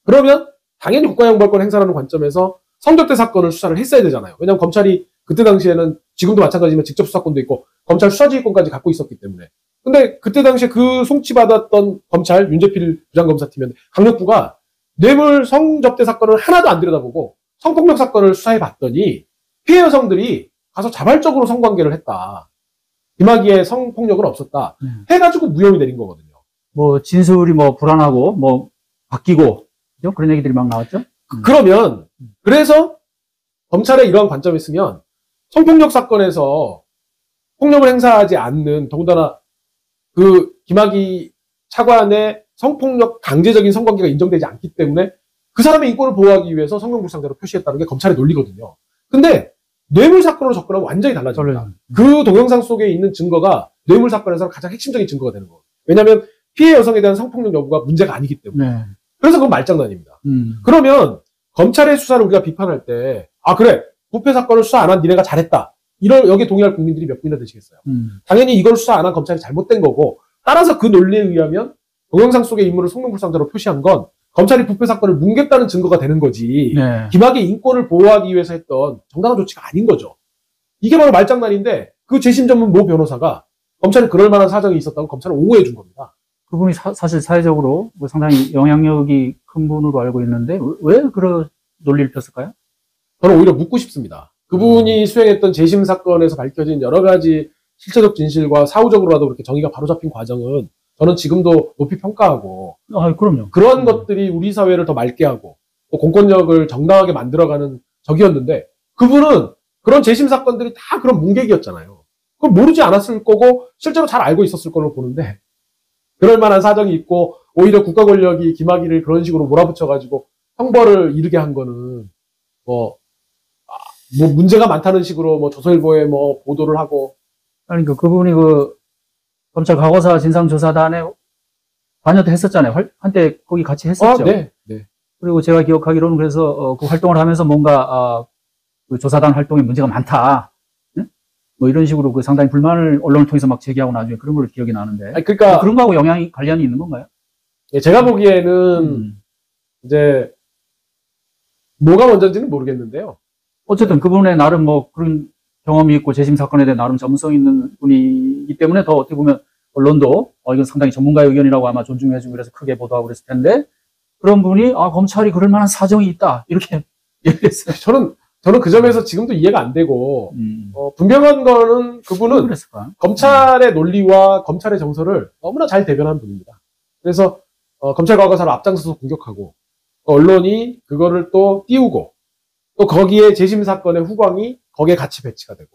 Speaker 2: 그러면 당연히 국가형벌권 행사라는 관점에서 성접대 사건을 수사를 했어야 되잖아요. 왜냐하면 검찰이 그때 당시에는 지금도 마찬가지지만 직접 수사권도 있고 검찰 수사지휘권까지 갖고 있었기 때문에. 근데 그때 당시에 그 송치받았던 검찰 윤재필 부장검사팀이었는데 강력부가 뇌물 성접대 사건을 하나도 안 들여다보고 성폭력 사건을 수사해봤더니 피해 여성들이 가서 자발적으로 성관계를 했다. 김학의의 성폭력은 없었다. 해가지고 무혐의 내린 거거든요.
Speaker 1: 뭐 진술이 뭐 불안하고 뭐 바뀌고 그런 얘기들이 막 나왔죠.
Speaker 2: 그러면 그래서 검찰의 이러한 관점이 있으면 성폭력 사건에서 폭력을 행사하지 않는 더군다나 그 김학의 차관의 성폭력 강제적인 성관계가 인정되지 않기 때문에 그 사람의 인권을 보호하기 위해서 성명불상자로 표시했다는 게 검찰의 논리거든요. 근데 뇌물 사건으로 접근하면 완전히 달라집니다. 그 동영상 속에 있는 증거가 뇌물 사건에서는 가장 핵심적인 증거가 되는 거예요. 왜냐하면 피해 여성에 대한 성폭력 여부가 문제가 아니기 때문에.
Speaker 1: 네.
Speaker 2: 그래서 그건 말장난입니다. 그러면 검찰의 수사를 우리가 비판할 때 그래 부패 사건을 수사 안 한 니네가 잘했다. 여기에 동의할 국민들이 몇 분이나 되시겠어요. 당연히 이걸 수사 안 한 검찰이 잘못된 거고 따라서 그 논리에 의하면 동영상 속의 인물을 성명불상자로 표시한 건 검찰이 부패 사건을 뭉갰다는 증거가 되는 거지.
Speaker 1: 네.
Speaker 2: 김학의 인권을 보호하기 위해서 했던 정당한 조치가 아닌 거죠. 이게 바로 말장난인데 그 재심 전문 모 변호사가 검찰이 그럴 만한 사정이 있었다고 검찰을 옹호해 준 겁니다.
Speaker 1: 그분이 사실 사회적으로 뭐 상당히 영향력이 큰 분으로 알고 있는데 왜 그런 논리를 폈을까요?
Speaker 2: 저는 오히려 묻고 싶습니다. 그분이 수행했던 재심 사건에서 밝혀진 여러 가지 실체적 진실과 사후적으로라도 그렇게 정의가 바로잡힌 과정은 저는 지금도 높이 평가하고
Speaker 1: 그럼요.
Speaker 2: 그런 것들이 우리 사회를 더 맑게 하고 또 공권력을 정당하게 만들어가는 적이었는데 그분은 그런 재심 사건들이 다 그런 문객이었잖아요. 그걸 모르지 않았을 거고 실제로 잘 알고 있었을 걸로 보는데 그럴 만한 사정이 있고 오히려 국가 권력이 김학의를 그런 식으로 몰아붙여가지고 형벌을 이르게 한 거는 뭐 문제가 많다는 식으로 뭐 조선일보에 뭐 보도를 하고
Speaker 1: 그러니까 그분이 그 검찰 과거사 진상조사단에 관여도 했었잖아요. 한때 거기 같이 했었죠.
Speaker 2: 네.
Speaker 1: 그리고 제가 기억하기로는 그래서 그 활동을 하면서 뭔가 그 조사단 활동에 문제가 많다. 네? 뭐 이런 식으로 그 상당히 불만을 언론을 통해서 막 제기하고 나중에 그런 걸로 기억이 나는데.
Speaker 2: 그러니까
Speaker 1: 그런 거하고 관련이 있는 건가요?
Speaker 2: 예, 제가 보기에는 이제 뭐가 먼저인지는 모르겠는데요.
Speaker 1: 어쨌든 그분의 나름 뭐 그런 경험이 있고 재심 사건에 대해 나름 전문성 있는 분이기 때문에 더 어떻게 보면 언론도 이건 상당히 전문가의 의견이라고 아마 존중해주고 그래서 크게 보도하고 그랬을 텐데 그런 분이 검찰이 그럴 만한 사정이 있다 이렇게 얘기했어요.
Speaker 2: 저는 그 점에서 지금도 이해가 안 되고 분명한 거는 그분은
Speaker 1: 그랬을까?
Speaker 2: 검찰의 논리와 검찰의 정서를 너무나 잘 대변한 분입니다. 그래서 검찰 과거사를 앞장서서 공격하고 언론이 그거를 또 띄우고 또 거기에 재심 사건의 후광이 거기에 같이 배치가 되고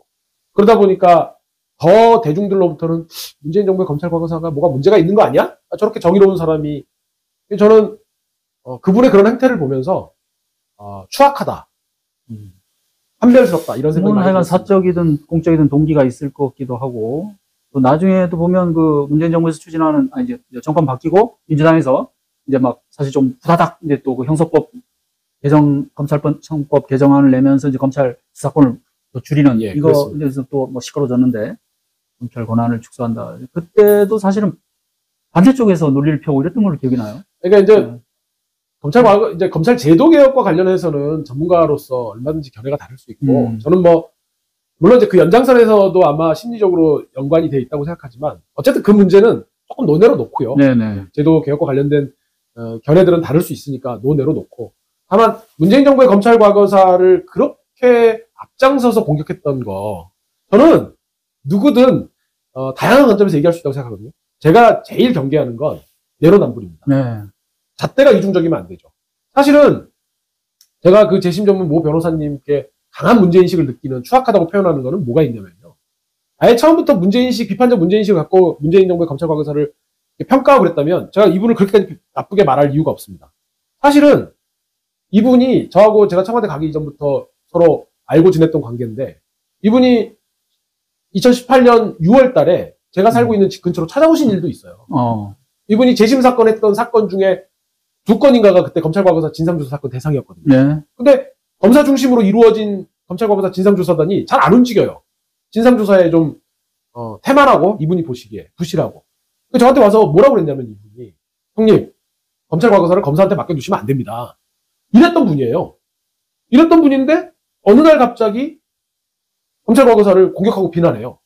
Speaker 2: 그러다 보니까 더 대중들로부터는 문재인 정부의 검찰 과거사가 뭐가 문제가 있는 거 아니야? 저렇게 정의로운 사람이 저는 그분의 그런 행태를 보면서 추악하다, 한별스럽다 이런 생각이 많이
Speaker 1: 하여간
Speaker 2: 들었습니다.
Speaker 1: 사적이든 공적이든 동기가 있을 것 같기도 하고, 또 나중에도 보면 그 문재인 정부에서 추진하는, 이제 정권 바뀌고 민주당에서 이제 막 사실 좀 부다닥 이제 또 그 형사법 개정, 검찰청법 개정안을 내면서 이제 검찰 수사권을 또 줄이는
Speaker 2: 예,
Speaker 1: 이거
Speaker 2: 그렇습니다.
Speaker 1: 그래서 또 뭐 시끄러졌는데 검찰 권한을 축소한다. 그때도 사실은 반대쪽에서 논리를 펴고 이랬던 걸로 기억이 나요.
Speaker 2: 그러니까 이제
Speaker 1: 네.
Speaker 2: 이제 검찰 제도 개혁과 관련해서는 전문가로서 얼마든지 견해가 다를 수 있고, 저는 뭐 물론 이제 그 연장선에서도 아마 심리적으로 연관이 돼 있다고 생각하지만, 어쨌든 그 문제는 조금 논외로 놓고요.
Speaker 1: 네네.
Speaker 2: 제도 개혁과 관련된 견해들은 다를 수 있으니까 논외로 놓고, 다만 문재인 정부의 검찰 과거사를 그렇게 앞장서서 공격했던 거, 저는 누구든 다양한 관점에서 얘기할 수 있다고 생각하거든요. 제가 제일 경계하는 건 내로남불입니다.
Speaker 1: 네.
Speaker 2: 잣대가 이중적이면 안 되죠. 사실은 제가 그 재심 전문 모 변호사님께 강한 문제인식을 느끼는, 추악하다고 표현하는 거는 뭐가 있냐면요. 아예 처음부터 비판적 문제인식을 갖고 문재인 정부의 검찰 과거사를 평가하고 그랬다면 제가 이분을 그렇게까지 나쁘게 말할 이유가 없습니다. 사실은 이분이 저하고 제가 청와대 가기 이전부터 서로 알고 지냈던 관계인데, 이분이 2018년 6월 달에 제가 살고 있는 집 근처로 찾아오신 일도 있어요. 이분이 재심 사건 했던 사건 중에 2건인가가 그때 검찰 과거사 진상조사 사건 대상이었거든요.
Speaker 1: 네.
Speaker 2: 근데 검사 중심으로 이루어진 검찰 과거사 진상조사단이 잘 안 움직여요. 진상조사에 좀 태만하고, 이분이 보시기에 부실하고. 저한테 와서 뭐라고 그랬냐면, 이분이 형님 검찰 과거사를 검사한테 맡겨두시면 안 됩니다, 이랬던 분이에요. 이랬던 분인데 어느 날 갑자기 검찰 과거사를 공격하고 비난해요.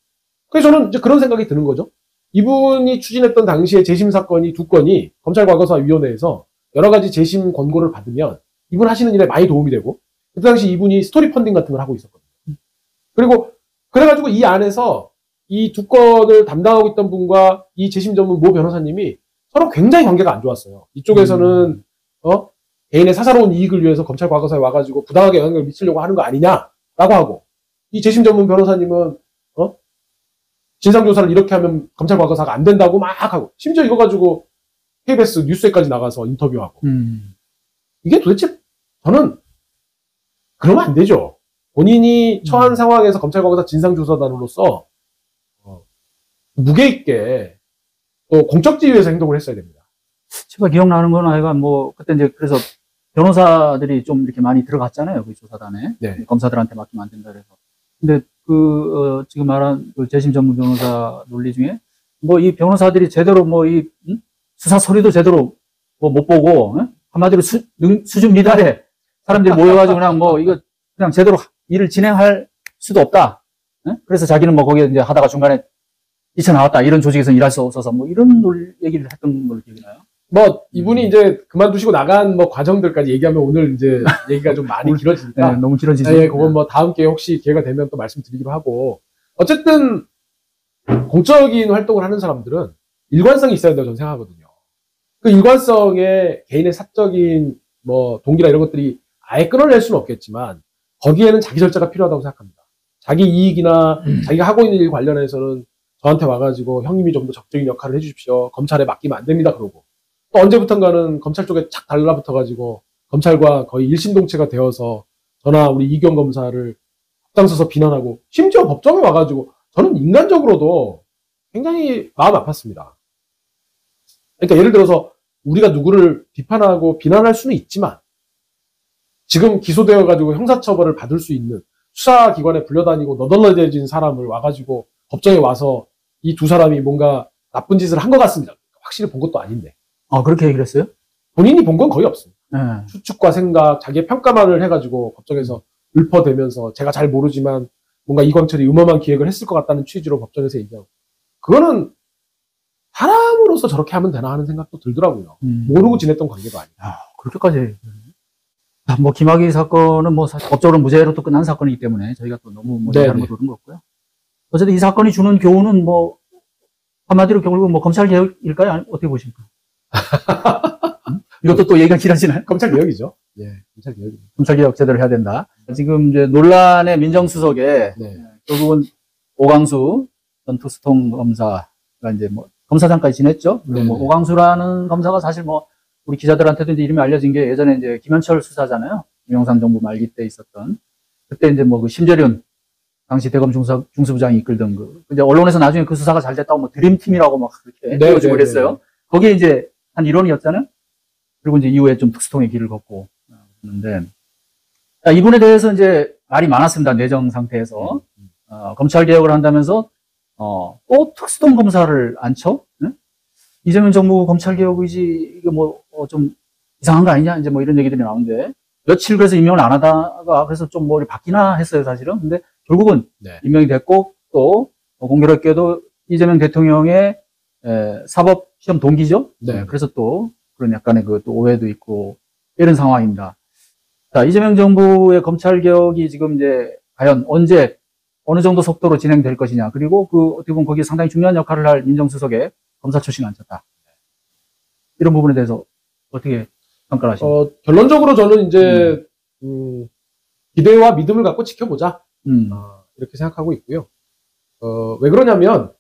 Speaker 2: 그래서 저는 이제 그런 생각이 드는 거죠. 이분이 추진했던 당시에 재심 사건이 2건이 검찰 과거사 위원회에서 여러 가지 재심 권고를 받으면 이분 하시는 일에 많이 도움이 되고, 그때 당시 이분이 스토리 펀딩 같은 걸 하고 있었거든요. 그리고 그래가지고 이 안에서 이 2건을 담당하고 있던 분과 이 재심 전문 모 변호사님이 서로 굉장히 관계가 안 좋았어요. 이쪽에서는 개인의 사사로운 이익을 위해서 검찰 과거사에 와가지고 부당하게 영향을 미치려고 하는 거 아니냐라고 하고, 이 재심 전문 변호사님은 진상조사를 이렇게 하면 검찰 과거사가 안 된다고 막 하고, 심지어 이거 가지고 KBS 뉴스에까지 나가서 인터뷰하고. 이게 도대체, 저는 그러면 안 되죠. 본인이 처한 상황에서 검찰 과거사 진상조사단으로서 무게 있게 또 공적 지위에서 행동을 했어야 됩니다.
Speaker 1: 제가 기억나는 건 하여간 뭐 그때 이제 그래서 변호사들이 좀 이렇게 많이 들어갔잖아요, 그 조사단에.
Speaker 2: 네.
Speaker 1: 검사들한테 맡기면 안 된다 그래서. 근데 지금 말한 그 재심 전문 변호사 논리 중에 뭐 이 변호사들이 제대로 뭐 이 수사 서류도 제대로 뭐 못 보고, 한마디로 수준 미달에 사람들이 모여가지고 그냥 뭐 이거 그냥 제대로 일을 진행할 수도 없다. 그래서 자기는 뭐 거기에 이제 하다가 중간에 뛰쳐나왔다, 이런 조직에서 일할 수 없어서 뭐 이런 얘기를 했던 걸로 기억이 나요.
Speaker 2: 뭐 이분이 이제 그만두시고 나간 뭐 과정들까지 얘기하면 오늘 이제 얘기가 좀 많이 길어지니까.
Speaker 1: 네, 너무 길어지죠.
Speaker 2: 네, 그건 뭐 다음 기회에 혹시 기회가 되면 또 말씀드리기로 하고, 어쨌든 공적인 활동을 하는 사람들은 일관성이 있어야 된다고 저는 생각하거든요. 그 일관성에 개인의 사적인 뭐 동기나 이런 것들이 아예 끊어낼 수는 없겠지만, 거기에는 자기 절차가 필요하다고 생각합니다. 자기 이익이나 자기가 하고 있는 일 관련해서는 저한테 와가지고 형님이 좀 더 적극적인 역할을 해주십시오, 검찰에 맡기면 안 됩니다, 그러고 또 언제부턴가는 검찰 쪽에 착 달라붙어가지고 검찰과 거의 일심동체가 되어서 저나 우리 이경 검사를 앞장서서 비난하고, 심지어 법정에 와가지고, 저는 인간적으로도 굉장히 마음 아팠습니다. 그러니까 예를 들어서 우리가 누구를 비판하고 비난할 수는 있지만, 지금 기소되어가지고 형사처벌을 받을 수 있는, 수사기관에 불려다니고 너덜너덜해진 사람을 와가지고 법정에 와서 이 2사람이 뭔가 나쁜 짓을 한 것 같습니다, 확실히 본 것도 아닌데.
Speaker 1: 그렇게 얘기를 했어요?
Speaker 2: 본인이 본 건 거의 없습니다.
Speaker 1: 네.
Speaker 2: 추측과 생각, 자기의 평가만을 해가지고 법정에서 읊어대면서 제가 잘 모르지만 뭔가 이광철이 음험한 기획을 했을 것 같다는 취지로 법정에서 얘기하고, 그거는 사람으로서 저렇게 하면 되나 하는 생각도 들더라고요. 모르고 지냈던 관계도 아니고.
Speaker 1: 그렇게까지. 뭐 김학의 사건은 뭐 사실 법적으로 무죄로 또 끝난 사건이기 때문에 저희가 또 너무 뭐 얘기하는 것도 그런 것 같고요. 어쨌든 이 사건이 주는 교훈은 뭐 한마디로 결국 뭐 검찰 개혁일까요? 아니, 어떻게 보십니까? 이것도 또 얘기가 길어지나요?
Speaker 2: 검찰 개혁이죠. 예, 검찰 개혁입니다.
Speaker 1: 검찰 개혁 제대로 해야 된다. 지금 이제 논란의 민정수석에 결국은 오광수 전 특수통 검사가 이제 뭐 검사장까지 지냈죠. 뭐 오광수라는 검사가 사실 뭐 우리 기자들한테도 이제 이름이 알려진 게 예전에 이제 김현철 수사잖아요. 김영삼 정부 말기 때 있었던. 그때 이제 뭐 그 심재륜 당시 대검 중수부장이 이끌던 이제 언론에서 나중에 그 수사가 잘 됐다고 뭐 드림팀이라고 막 그렇게 띄워주고 그랬어요. 거기에 이제 한 일원이었잖아요. 그리고 이제 이후에 좀 특수통의 길을 걷고 그랬는데 이분에 대해서 이제 말이 많았습니다. 내정 상태에서. 검찰 개혁을 한다면서 또 특수통 검사를 앉혀? 네? 이재명 정부 검찰 개혁 의지 이게 뭐 좀 이상한 거 아니냐? 이제 뭐 이런 얘기들이 나오는데 며칠 그래서 임명을 안 하다가 그래서 좀 뭐 바뀌나 했어요, 사실은. 근데 결국은
Speaker 2: 네.
Speaker 1: 임명이 됐고 또 공교롭게도 이재명 대통령의 사법 시험 동기죠.
Speaker 2: 네.
Speaker 1: 그래서 또 그런 약간의 그 또 오해도 있고 이런 상황입니다. 자, 이재명 정부의 검찰 개혁이 지금 이제 과연 언제 어느 정도 속도로 진행될 것이냐. 그리고 어떻게 보면 거기에 상당히 중요한 역할을 할 민정수석에 검사 출신이 앉혔다. 이런 부분에 대해서 어떻게 평가를 하십니까?
Speaker 2: 결론적으로 저는 이제, 기대와 믿음을 갖고 지켜보자. 이렇게 생각하고 있고요. 왜 그러냐면,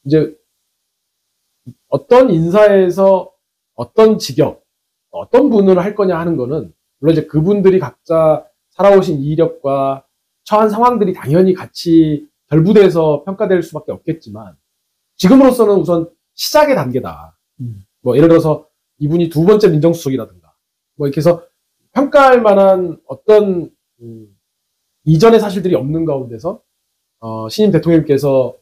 Speaker 2: 이제, 어떤 인사에서 어떤 직역, 어떤 분을 할 거냐 하는 거는, 물론 이제 그분들이 각자 살아오신 이력과 처한 상황들이 당연히 같이 결부돼서 평가될 수밖에 없겠지만, 지금으로서는 우선 시작의 단계다. 뭐, 예를 들어서 이분이 두 번째 민정수석이라든가, 뭐, 이렇게 해서 평가할 만한 어떤, 이전의 사실들이 없는 가운데서, 신임 대통령님께서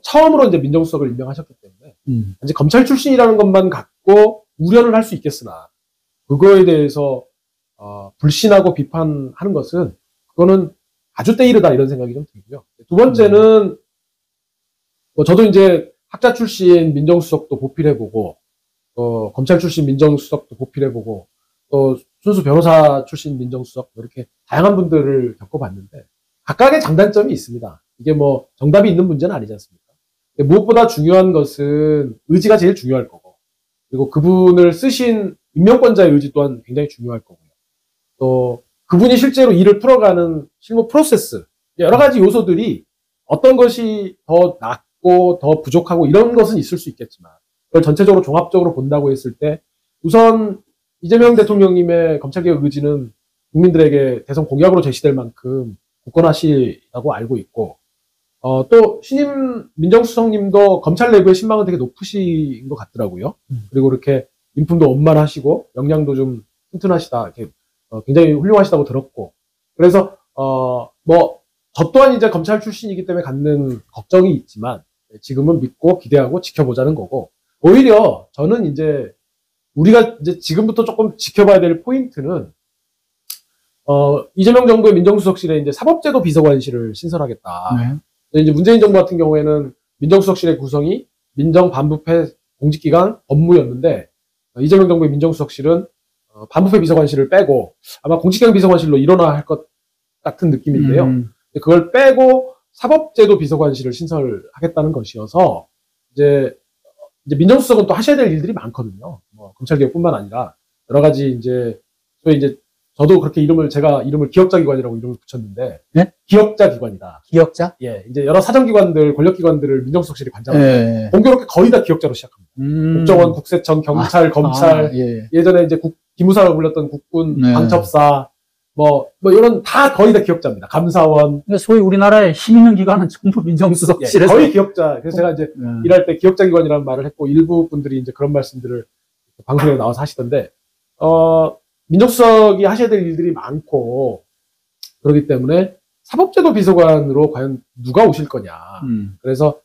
Speaker 2: 처음으로 이제 민정수석을 임명하셨기 때문에, 이제 검찰 출신이라는 것만 갖고 우려는 할 수 있겠으나, 그거에 대해서, 불신하고 비판하는 것은, 그거는 아주 때이르다 이런 생각이 좀 들고요. 두 번째는, 뭐, 저도 이제 학자 출신 민정수석도 보필해보고, 검찰 출신 민정수석도 보필해보고, 또 순수 변호사 출신 민정수석, 이렇게 다양한 분들을 겪어봤는데, 각각의 장단점이 있습니다. 이게 뭐 정답이 있는 문제는 아니지 않습니까? 무엇보다 중요한 것은 의지가 제일 중요할 거고, 그리고 그분을 쓰신 임명권자의 의지 또한 굉장히 중요할 거고요. 또 그분이 실제로 일을 풀어가는 실무 프로세스, 여러 가지 요소들이 어떤 것이 더 낫고 더 부족하고 이런 것은 있을 수 있겠지만, 그걸 전체적으로 종합적으로 본다고 했을 때 우선 이재명 대통령님의 검찰개혁 의지는 국민들에게 대선 공약으로 제시될 만큼 굳건하시다고 알고 있고, 또 신임 민정수석님도 검찰 내부의 신망은 되게 높으신 것 같더라고요. 그리고 이렇게 인품도 원만하시고 역량도 좀 튼튼하시다, 이렇게 굉장히 훌륭하시다고 들었고, 그래서 뭐 저 또한 이제 검찰 출신이기 때문에 갖는 걱정이 있지만 지금은 믿고 기대하고 지켜보자는 거고, 오히려 저는 이제 우리가 이제 지금부터 조금 지켜봐야 될 포인트는 이재명 정부의 민정수석실에 이제 사법제도 비서관실을 신설하겠다. 네. 이제 문재인 정부 같은 경우에는 민정수석실의 구성이 민정반부패 공직기관 법무였는데, 이재명 정부의 민정수석실은 반부패 비서관실을 빼고 아마 공직기관 비서관실로 일원화 할 것 같은 느낌인데요. 그걸 빼고 사법제도 비서관실을 신설하겠다는 것이어서 이제 민정수석은 또 하셔야 될 일들이 많거든요. 뭐 검찰개혁뿐만 아니라 여러 가지 이제 소위 이제 저도 그렇게 제가 이름을 기억자기관이라고 이름을 붙였는데,
Speaker 1: 네?
Speaker 2: 기억자기관이다.
Speaker 1: 기억자?
Speaker 2: 예, 이제 여러 사정기관들, 권력기관들을 민정수석실이 관장합니다. 공교롭게 거의 다 기억자로 시작합니다. 국정원, 국세청, 경찰, 검찰, 예전에 이제 기무사라고 불렸던 국군, 방첩사, 뭐 이런 다 거의 다 기억자입니다. 감사원.
Speaker 1: 소위 우리나라의 힘 있는 기관은 전부 민정수석실에서.
Speaker 2: 거의 기억자. 그래서 제가 이제 일할 때 기억자기관이라는 말을 했고, 일부 분들이 이제 그런 말씀들을 방송에 나와서 하시던데, 민정수석이 하셔야 될 일들이 많고, 그렇기 때문에 사법제도 비서관으로 과연 누가 오실 거냐. 그래서,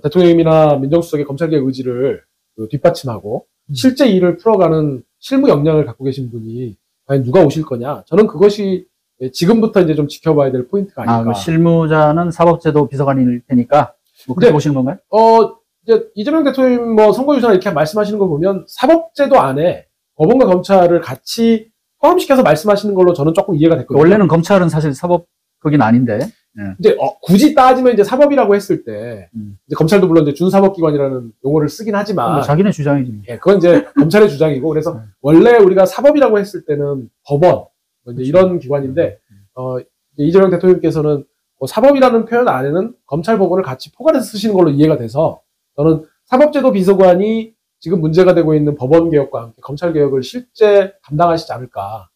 Speaker 2: 대통령님이나 민정수석의 검찰개혁 의지를 뒷받침하고, 실제 일을 풀어가는 실무 역량을 갖고 계신 분이 과연 누가 오실 거냐. 저는 그것이 지금부터 이제 좀 지켜봐야 될 포인트가 아닐까.
Speaker 1: 그 실무자는 사법제도 비서관일 테니까, 뭐 그렇게 보시는 건가요?
Speaker 2: 이제 이재명 대통령 뭐 선거유세나 이렇게 말씀하시는 거 보면 사법제도 안에 법원과 검찰을 같이 포함시켜서 말씀하시는 걸로 저는 조금 이해가 됐거든요.
Speaker 1: 원래는 검찰은 사실 사법 거긴 아닌데.
Speaker 2: 이제 굳이 따지면 이제 사법이라고 했을 때 이제 검찰도 물론 이제 준사법기관이라는 용어를 쓰긴 하지만,
Speaker 1: 뭐 자기네 주장이지.
Speaker 2: 예, 그건 이제 검찰의 주장이고, 그래서 원래 우리가 사법이라고 했을 때는 법원 뭐 이제 이런 기관인데, 이제 이재명 대통령께서는 뭐 사법이라는 표현 안에는 검찰 법원을 같이 포괄해서 쓰시는 걸로 이해가 돼서, 저는 사법제도 비서관이 지금 문제가 되고 있는 법원 개혁과 함께 검찰 개혁을 실제 담당하시지 않을까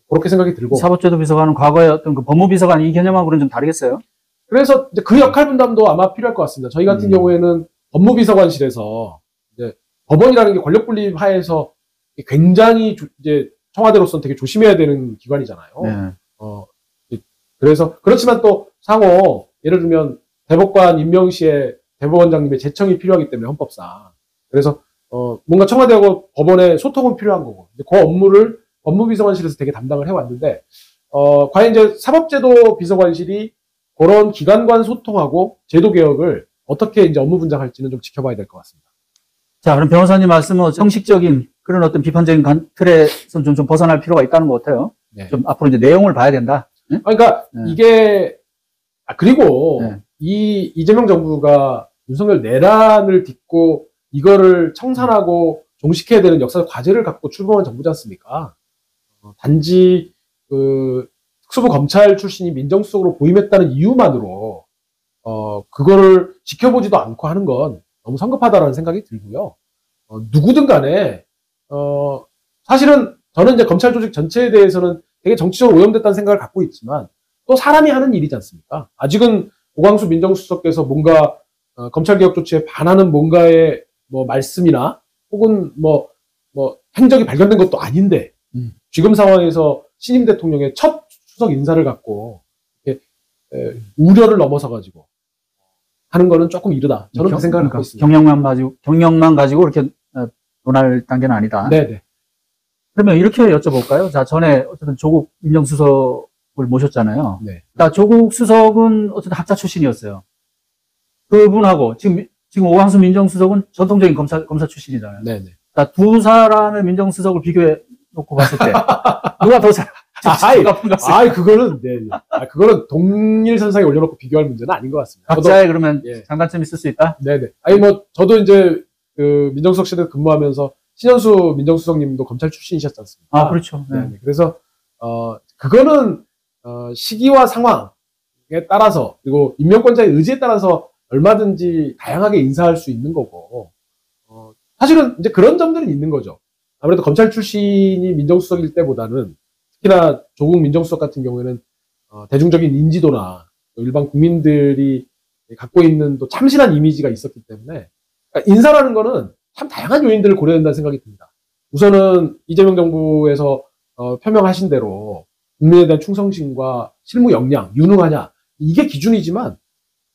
Speaker 2: 그렇게 생각이 들고
Speaker 1: 사법제도 비서관은 과거에 어떤 그 법무비서관 이 개념하고는 좀 다르겠어요?
Speaker 2: 그래서 이제 그 역할 분담도 아마 필요할 것 같습니다. 저희 같은 경우에는 법무비서관실에서 이제 법원이라는 게 권력 분립 하에서 굉장히 이제 청와대로서는 되게 조심해야 되는 기관이잖아요.
Speaker 1: 네.
Speaker 2: 그래서 그렇지만 또 상호 예를 들면 대법관 임명 시에 대법원장님의 제청이 필요하기 때문에 헌법상 그래서 뭔가 청와대하고 법원의 소통은 필요한 거고 그 업무를 법무비서관실에서 되게 담당을 해왔는데 과연 이제 사법제도 비서관실이 그런 기관간 소통하고 제도 개혁을 어떻게 이제 업무 분장할지는 좀 지켜봐야 될 것 같습니다.
Speaker 1: 자, 그럼 변호사님 말씀은 형식적인 그런 어떤 비판적인 틀에서 좀 벗어날 필요가 있다는 것 같아요.
Speaker 2: 네.
Speaker 1: 좀 앞으로 이제 내용을 봐야 된다. 네?
Speaker 2: 그러니까
Speaker 1: 네.
Speaker 2: 이게 그리고
Speaker 1: 네.
Speaker 2: 이 이재명 정부가 윤석열 내란을 딛고 이거를 청산하고 종식해야 되는 역사적 과제를 갖고 출범한 정부지 않습니까? 단지 그 특수부 검찰 출신이 민정수석으로 보임했다는 이유만으로 그거를 지켜보지도 않고 하는 건 너무 성급하다라는 생각이 들고요. 누구든 간에 사실은 저는 이제 검찰 조직 전체에 대해서는 되게 정치적으로 오염됐다는 생각을 갖고 있지만 또 사람이 하는 일이지 않습니까? 아직은 오광수 민정수석께서 뭔가 검찰개혁 조치에 반하는 뭔가의 뭐 말씀이나 혹은 뭐 행적이 발견된 것도 아닌데 지금 상황에서 신임 대통령의 첫 수석 인사를 갖고 이렇게 우려를 넘어서 가지고 하는 거는 조금 이르다. 저는 그 생각을 갖고 있습니다.
Speaker 1: 경력만 가지고 이렇게 논할 단계는 아니다.
Speaker 2: 네네.
Speaker 1: 그러면 이렇게 여쭤볼까요? 자, 전에 어쨌든 조국 민정수석을 모셨잖아요.
Speaker 2: 네.
Speaker 1: 자, 조국 수석은 어쨌든 학자 출신이었어요. 그분하고 지금 오광수 민정수석은 전통적인 검사 출신이잖아요.
Speaker 2: 네네.
Speaker 1: 자, 두 사람의 민정수석을 비교해 놓고 봤을 때 누가 더 잘?
Speaker 2: 그거는 네. 그거는 동일선상에 올려놓고 비교할 문제는 아닌 것 같습니다.
Speaker 1: 각자의 그러면 장단점이 있을 수 있다.
Speaker 2: 네네. 저도 이제 그 민정수석 시대 근무하면서 신현수 민정수석님도 검찰 출신이셨지 않습니까?
Speaker 1: 아, 그렇죠. 네.
Speaker 2: 그래서 그거는 시기와 상황에 따라서 그리고 임명권자의 의지에 따라서 얼마든지 다양하게 인사할 수 있는 거고 사실은 이제 그런 점들은 있는 거죠. 아무래도 검찰 출신이 민정수석일 때보다는 특히나 조국 민정수석 같은 경우에는 대중적인 인지도나 일반 국민들이 갖고 있는 또 참신한 이미지가 있었기 때문에 그러니까 인사라는 거는 참 다양한 요인들을 고려된다는 생각이 듭니다. 우선은 이재명 정부에서 표명하신 대로 국민에 대한 충성심과 실무 역량, 유능하냐 이게 기준이지만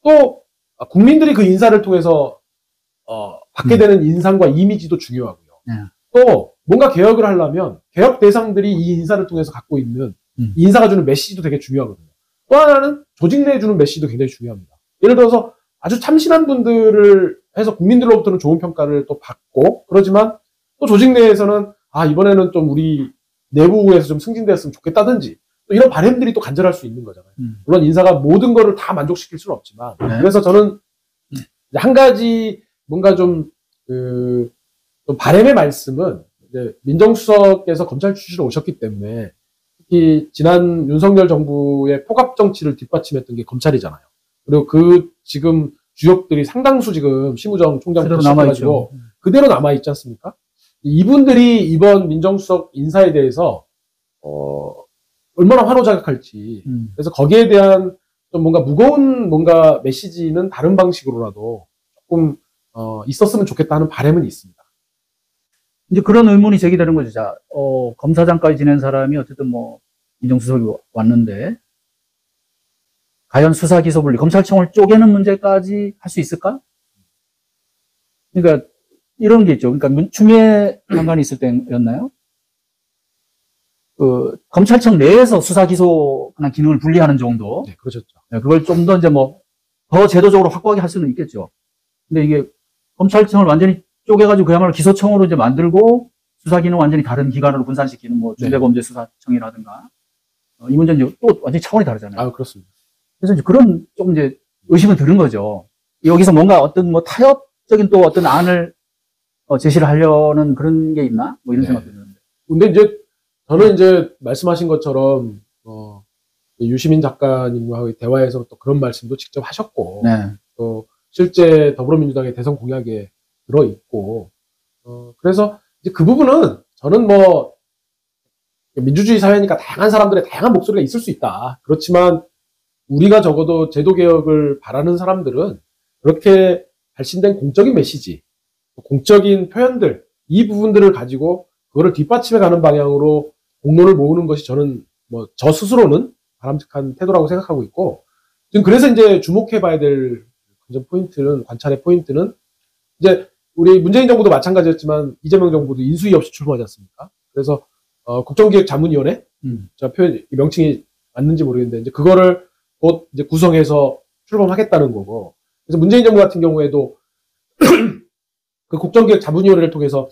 Speaker 2: 또 국민들이 그 인사를 통해서 받게 되는 인상과 이미지도 중요하고요. 또 뭔가 개혁을 하려면 개혁 대상들이 이 인사를 통해서 갖고 있는 인사가 주는 메시지도 되게 중요하거든요. 또 하나는 조직 내에 주는 메시지도 굉장히 중요합니다. 예를 들어서 아주 참신한 분들을 해서 국민들로부터는 좋은 평가를 또 받고 그러지만 또 조직 내에서는 이번에는 좀 우리 내부에서 좀 승진되었으면 좋겠다든지 또 이런 바람들이 또 간절할 수 있는 거잖아요. 물론 인사가 모든 거를 다 만족시킬 수는 없지만 그래서 저는 한 가지 뭔가 좀 바람의 말씀은 이제 민정수석께서 검찰 출신으로 오셨기 때문에 특히 지난 윤석열 정부의 포갑 정치를 뒷받침했던 게 검찰이잖아요. 그리고 그 지금 주역들이 상당수 지금 심우정 총장부터 시작해가지고 그대로 남아있지 않습니까? 이분들이 이번 민정수석 인사에 대해서 얼마나 환호자격할지 그래서 거기에 대한 좀 뭔가 무거운 뭔가 메시지는 다른 방식으로라도 조금 있었으면 좋겠다 하는 바람은 있습니다.
Speaker 1: 이제 그런 의문이 제기되는 거죠. 자, 검사장까지 지낸 사람이 어쨌든 뭐 민정수석이 왔는데 과연 수사 기소 분리, 검찰청을 쪼개는 문제까지 할 수 있을까? 그러니까 이런 게 있죠. 그러니까 추미애 장관이 있을 때였나요? 그 검찰청 내에서 수사 기소 그냥 기능을 분리하는 정도.
Speaker 2: 네, 그러셨죠.
Speaker 1: 그걸 좀 더 이제 더 제도적으로 확고하게 할 수는 있겠죠. 근데 이게 검찰청을 완전히 쪼개가지고 그야말로 기소청으로 이제 만들고 수사 기능 완전히 다른 기관으로 분산시키는 중대범죄수사청이라든가 이 문제는 이제 또 완전히 차원이 다르잖아요.
Speaker 2: 그렇습니다.
Speaker 1: 그래서 이제 그런 조금 이제 의심은 드는 거죠. 여기서 뭔가 어떤 타협적인 또 어떤 안을 제시를 하려는 그런 게 있나? 이런 생각도 드는데.
Speaker 2: 근데 이제 저는 이제 말씀하신 것처럼 유시민 작가님과 대화에서 또 그런 말씀도 직접 하셨고 또 실제 더불어민주당의 대선 공약에 들어있고 그래서 이제 그 부분은 저는 뭐 민주주의 사회니까 다양한 사람들의 다양한 목소리가 있을 수 있다. 그렇지만 우리가 적어도 제도 개혁을 바라는 사람들은 그렇게 발신된 공적인 메시지, 공적인 표현들, 이 부분들을 가지고 그거를 뒷받침해 가는 방향으로 공론을 모으는 것이 저는 뭐 저 스스로는 바람직한 태도라고 생각하고 있고, 지금 그래서 이제 주목해 봐야 될 관찰의 포인트는 이제 우리 문재인 정부도 마찬가지였지만 이재명 정부도 인수위 없이 출범하지 않습니까? 그래서 국정기획자문위원회, 제가 명칭이 맞는지 모르겠는데 이제 그거를 곧 이제 구성해서 출범하겠다는 거고, 그래서 문재인 정부 같은 경우에도 그 국정기획자문위원회를 통해서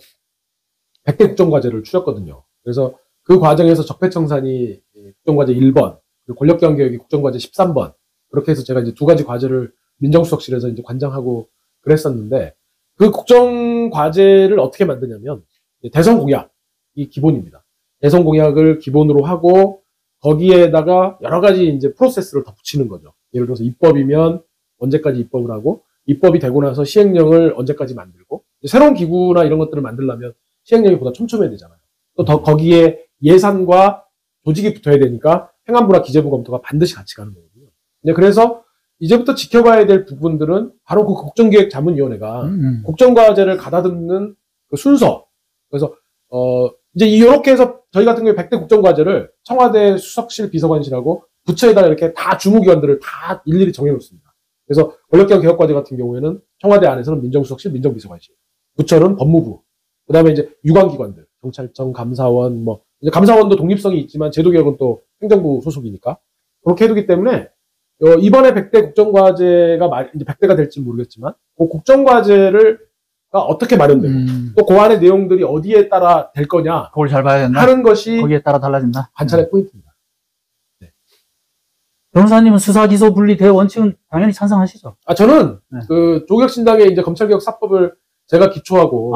Speaker 2: 100대 국정과제를 추렸거든요. 그래서 그 과정에서 적폐청산이 국정과제 1번, 그리고 권력기관개혁이 국정과제 13번, 그렇게 해서 제가 이제 두 가지 과제를 민정수석실에서 이제 관장하고 그랬었는데, 그 국정과제를 어떻게 만드냐면 대선 공약이 기본입니다. 대선 공약을 기본으로 하고 거기에다가 여러 가지 이제 프로세스를 더 붙이는 거죠. 예를 들어서 입법이면 언제까지 입법을 하고, 입법이 되고 나서 시행령을 언제까지 만들고, 새로운 기구나 이런 것들을 만들려면 시행령이 보다 촘촘해야 되잖아요. 또 더 거기에 예산과 조직이 붙어야 되니까 행안부나 기재부 검토가 반드시 같이 가는 거거든요. 그래서 이제부터 지켜봐야 될 부분들은 바로 그 국정기획자문위원회가 국정과제를 가다듬는 그 순서. 그래서 이제 이렇게 해서 저희 같은 경우에 100대 국정과제를 청와대 수석실 비서관실하고 부처에다가 이렇게 다 주무기관들을 다 일일이 정해놓습니다. 그래서 권력기관 개혁과제 같은 경우에는 청와대 안에서는 민정수석실, 민정비서관실, 부처는 법무부, 그 다음에 이제 유관기관들, 경찰청, 감사원, 뭐 이제 감사원도 독립성이 있지만 제도개혁은 또 행정부 소속이니까 그렇게 해두기 때문에 이번에 100대 국정과제가 이제 100대가 될지 모르겠지만 그 국정과제를 어떻게 마련되고 또 그 안의 내용들이 어디에 따라 될 거냐
Speaker 1: 그걸 잘 봐야 된다.
Speaker 2: 하는 것이
Speaker 1: 거기에 따라 달라진다.
Speaker 2: 관찰의 포인트입니다.
Speaker 1: 네. 변호사님은 수사 기소 분리 대 원칙은 당연히 찬성하시죠?
Speaker 2: 저는 그 조국혁신당의 이제 검찰개혁 4법을 제가 기초하고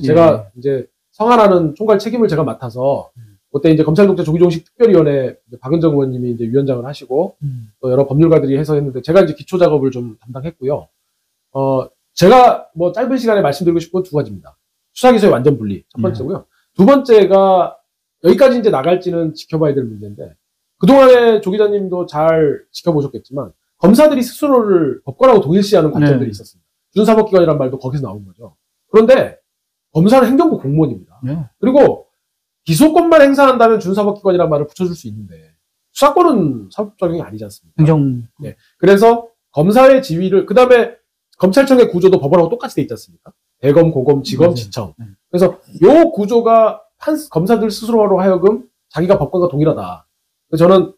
Speaker 2: 제가 이제 성안하는 총괄 책임을 제가 맡아서 그때 이제 검찰독재 조기종식 특별위원회 박은정 의원님이 이제 위원장을 하시고 또 여러 법률가들이 해서 했는데 제가 이제 기초 작업을 좀 담당했고요. 제가 뭐 짧은 시간에 말씀드리고 싶은 건 두 가지입니다. 수사기소의 완전 분리 첫 번째고요. 두 번째가 여기까지 이제 나갈지는 지켜봐야 될 문제인데, 그동안에 조 기자님도 잘 지켜보셨겠지만 검사들이 스스로를 법관하고 동일시하는 관점들이 있었습니다. 준사법기관이라는 말도 거기서 나온 거죠. 그런데 검사는 행정부 공무원입니다. 그리고 기소권만 행사한다면 준사법기관이라는 말을 붙여줄 수 있는데 수사권은 사법 적용이 아니지 않습니까? 네. 그래서 검사의 지위를, 그 다음에 검찰청의 구조도 법원하고 똑같이 돼 있지 않습니까? 대검, 고검, 지검, 지청. 그래서 요 구조가 검사들 스스로로 하여금 자기가 법관과 동일하다. 그래서 저는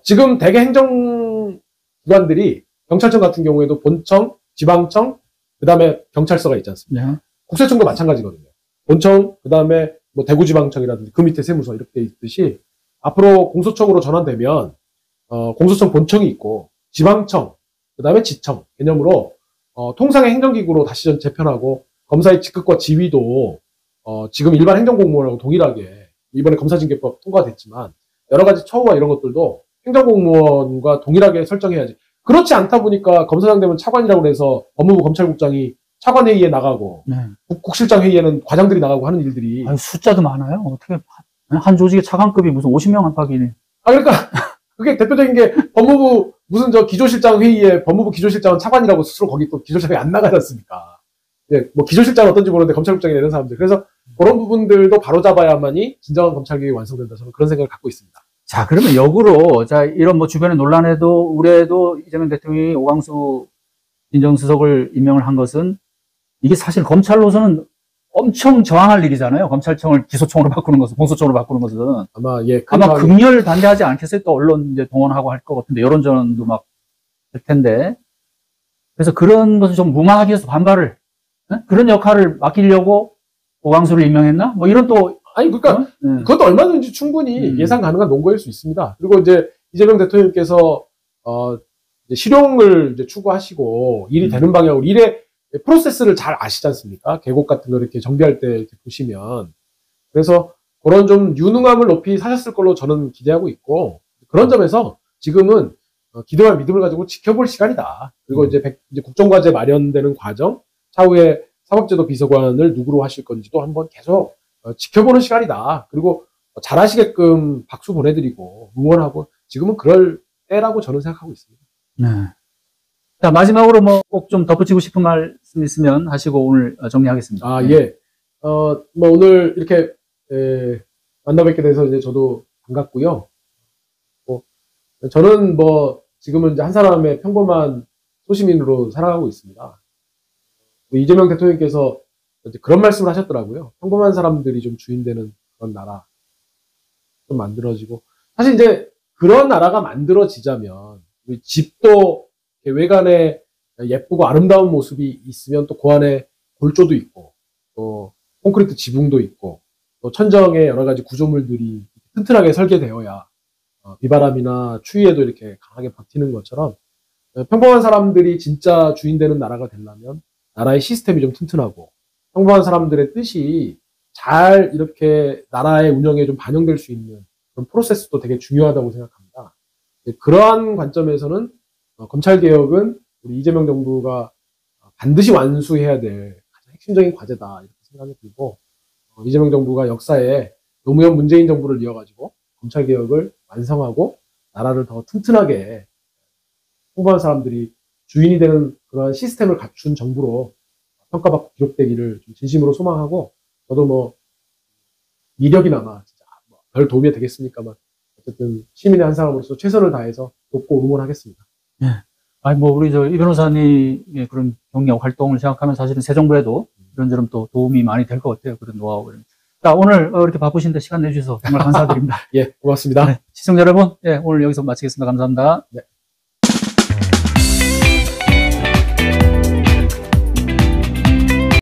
Speaker 2: 지금 대개 행정기관들이 경찰청 같은 경우에도 본청, 지방청, 그 다음에 경찰서가 있지 않습니까? 국세청도 마찬가지거든요. 본청, 그 다음에 뭐 대구지방청이라든지 그 밑에 세무서 이렇게 돼 있듯이 앞으로 공소청으로 전환되면 공소청 본청이 있고 지방청, 그 다음에 지청 개념으로 통상의 행정기구로 다시 재편하고, 검사의 직급과 지위도 지금 일반 행정공무원하고 동일하게 이번에 검사징계법 통과됐지만 여러 가지 처우와 이런 것들도 행정공무원과 동일하게 설정해야지. 그렇지 않다 보니까 검사장 되면 차관이라고 해서 법무부 검찰국장이 차관회의에 나가고 국실장 회의에는 과장들이 나가고 하는 일들이.
Speaker 1: 숫자도 많아요. 어떻게 한 조직의 차관급이 무슨 50명 안팎이네.
Speaker 2: 그러니까 그게 대표적인 게 법무부 무슨 기조실장 회의에 법무부 기조실장은 차관이라고 스스로 거기 또 기조실장이 안 나가지 않습니까? 뭐 기조실장은 어떤지 모르는데 검찰국장이 되는 사람들. 그래서 그런 부분들도 바로잡아야만이 진정한 검찰개혁이 완성된다. 저는 그런 생각을 갖고 있습니다.
Speaker 1: 자, 그러면 역으로 이런 뭐 주변의 논란에도 우려에도 이재명 대통령이 오광수 민정수석을 임명을 한 것은 이게 사실 검찰로서는 엄청 저항할 일이잖아요. 검찰청을 기소청으로 바꾸는 것은, 공소청으로 바꾸는 것은. 아마 극렬 반대하지 않겠어요? 또 언론 이제 동원하고 할 것 같은데, 여론전도 막 할 텐데. 그래서 그런 것을 좀 무마하기 위해서 반발을, 그런 역할을 맡기려고 오광수를 임명했나? 뭐 이런 또.
Speaker 2: 그러니까 그것도 얼마든지 충분히 예상 가능한 논거일 수 있습니다. 그리고 이제 이재명 대통령께서 이제 실용을 이제 추구하시고 일이 되는 방향으로 일의 프로세스를 잘 아시지 않습니까? 계곡 같은 거 이렇게 정비할 때 이렇게 보시면. 그래서 그런 좀 유능함을 높이 사셨을 걸로 저는 기대하고 있고, 그런 점에서 지금은 기대와 믿음을 가지고 지켜볼 시간이다. 그리고 이제 국정과제 마련되는 과정, 차후에 사법제도 비서관을 누구로 하실 건지도 한번 계속 지켜보는 시간이다. 그리고 잘하시게끔 박수 보내드리고 응원하고 지금은 그럴 때라고 저는 생각하고 있습니다.
Speaker 1: 네. 자, 마지막으로 뭐 꼭 좀 덧붙이고 싶은 말씀 있으면 하시고 오늘 정리하겠습니다.
Speaker 2: 아, 예. 뭐 오늘 이렇게 만나 뵙게 돼서 이제 저도 반갑고요. 저는 뭐 지금은 이제 한 사람의 평범한 소시민으로 살아가고 있습니다. 이재명 대통령께서 이제 그런 말씀을 하셨더라고요. 평범한 사람들이 좀 주인되는 그런 나라 좀 만들어지고, 사실 이제 그런 나라가 만들어지자면 우리 집도 외관에 예쁘고 아름다운 모습이 있으면 또 그 안에 골조도 있고 또 콘크리트 지붕도 있고 또 천정에 여러 가지 구조물들이 튼튼하게 설계되어야 비바람이나 추위에도 이렇게 강하게 버티는 것처럼 평범한 사람들이 진짜 주인 되는 나라가 되려면 나라의 시스템이 좀 튼튼하고 평범한 사람들의 뜻이 잘 이렇게 나라의 운영에 좀 반영될 수 있는 그런 프로세스도 되게 중요하다고 생각합니다. 그러한 관점에서는 검찰개혁은 우리 이재명 정부가 반드시 완수해야 될 가장 핵심적인 과제다 이렇게 생각이 들고, 이재명 정부가 역사에 노무현 문재인 정부를 이어가지고 검찰개혁을 완성하고 나라를 더 튼튼하게 평범한 사람들이 주인이 되는 그러한 시스템을 갖춘 정부로 평가받고 기록되기를 좀 진심으로 소망하고, 저도 뭐 이력이나마 진짜 별 도움이 되겠습니까만 어쨌든 시민의 한 사람으로서 최선을 다해서 돕고 응원하겠습니다.
Speaker 1: 네. 아니, 뭐, 우리 이 변호사님의 그런 경력, 활동을 생각하면 사실은 새 정부에도 이런저런 또 도움이 많이 될 것 같아요. 그런 노하우. 자, 오늘 이렇게 바쁘신데 시간 내주셔서 정말 감사드립니다.
Speaker 2: 예, 고맙습니다.
Speaker 1: 네, 시청자 여러분, 예, 오늘 여기서 마치겠습니다. 감사합니다.
Speaker 2: 네.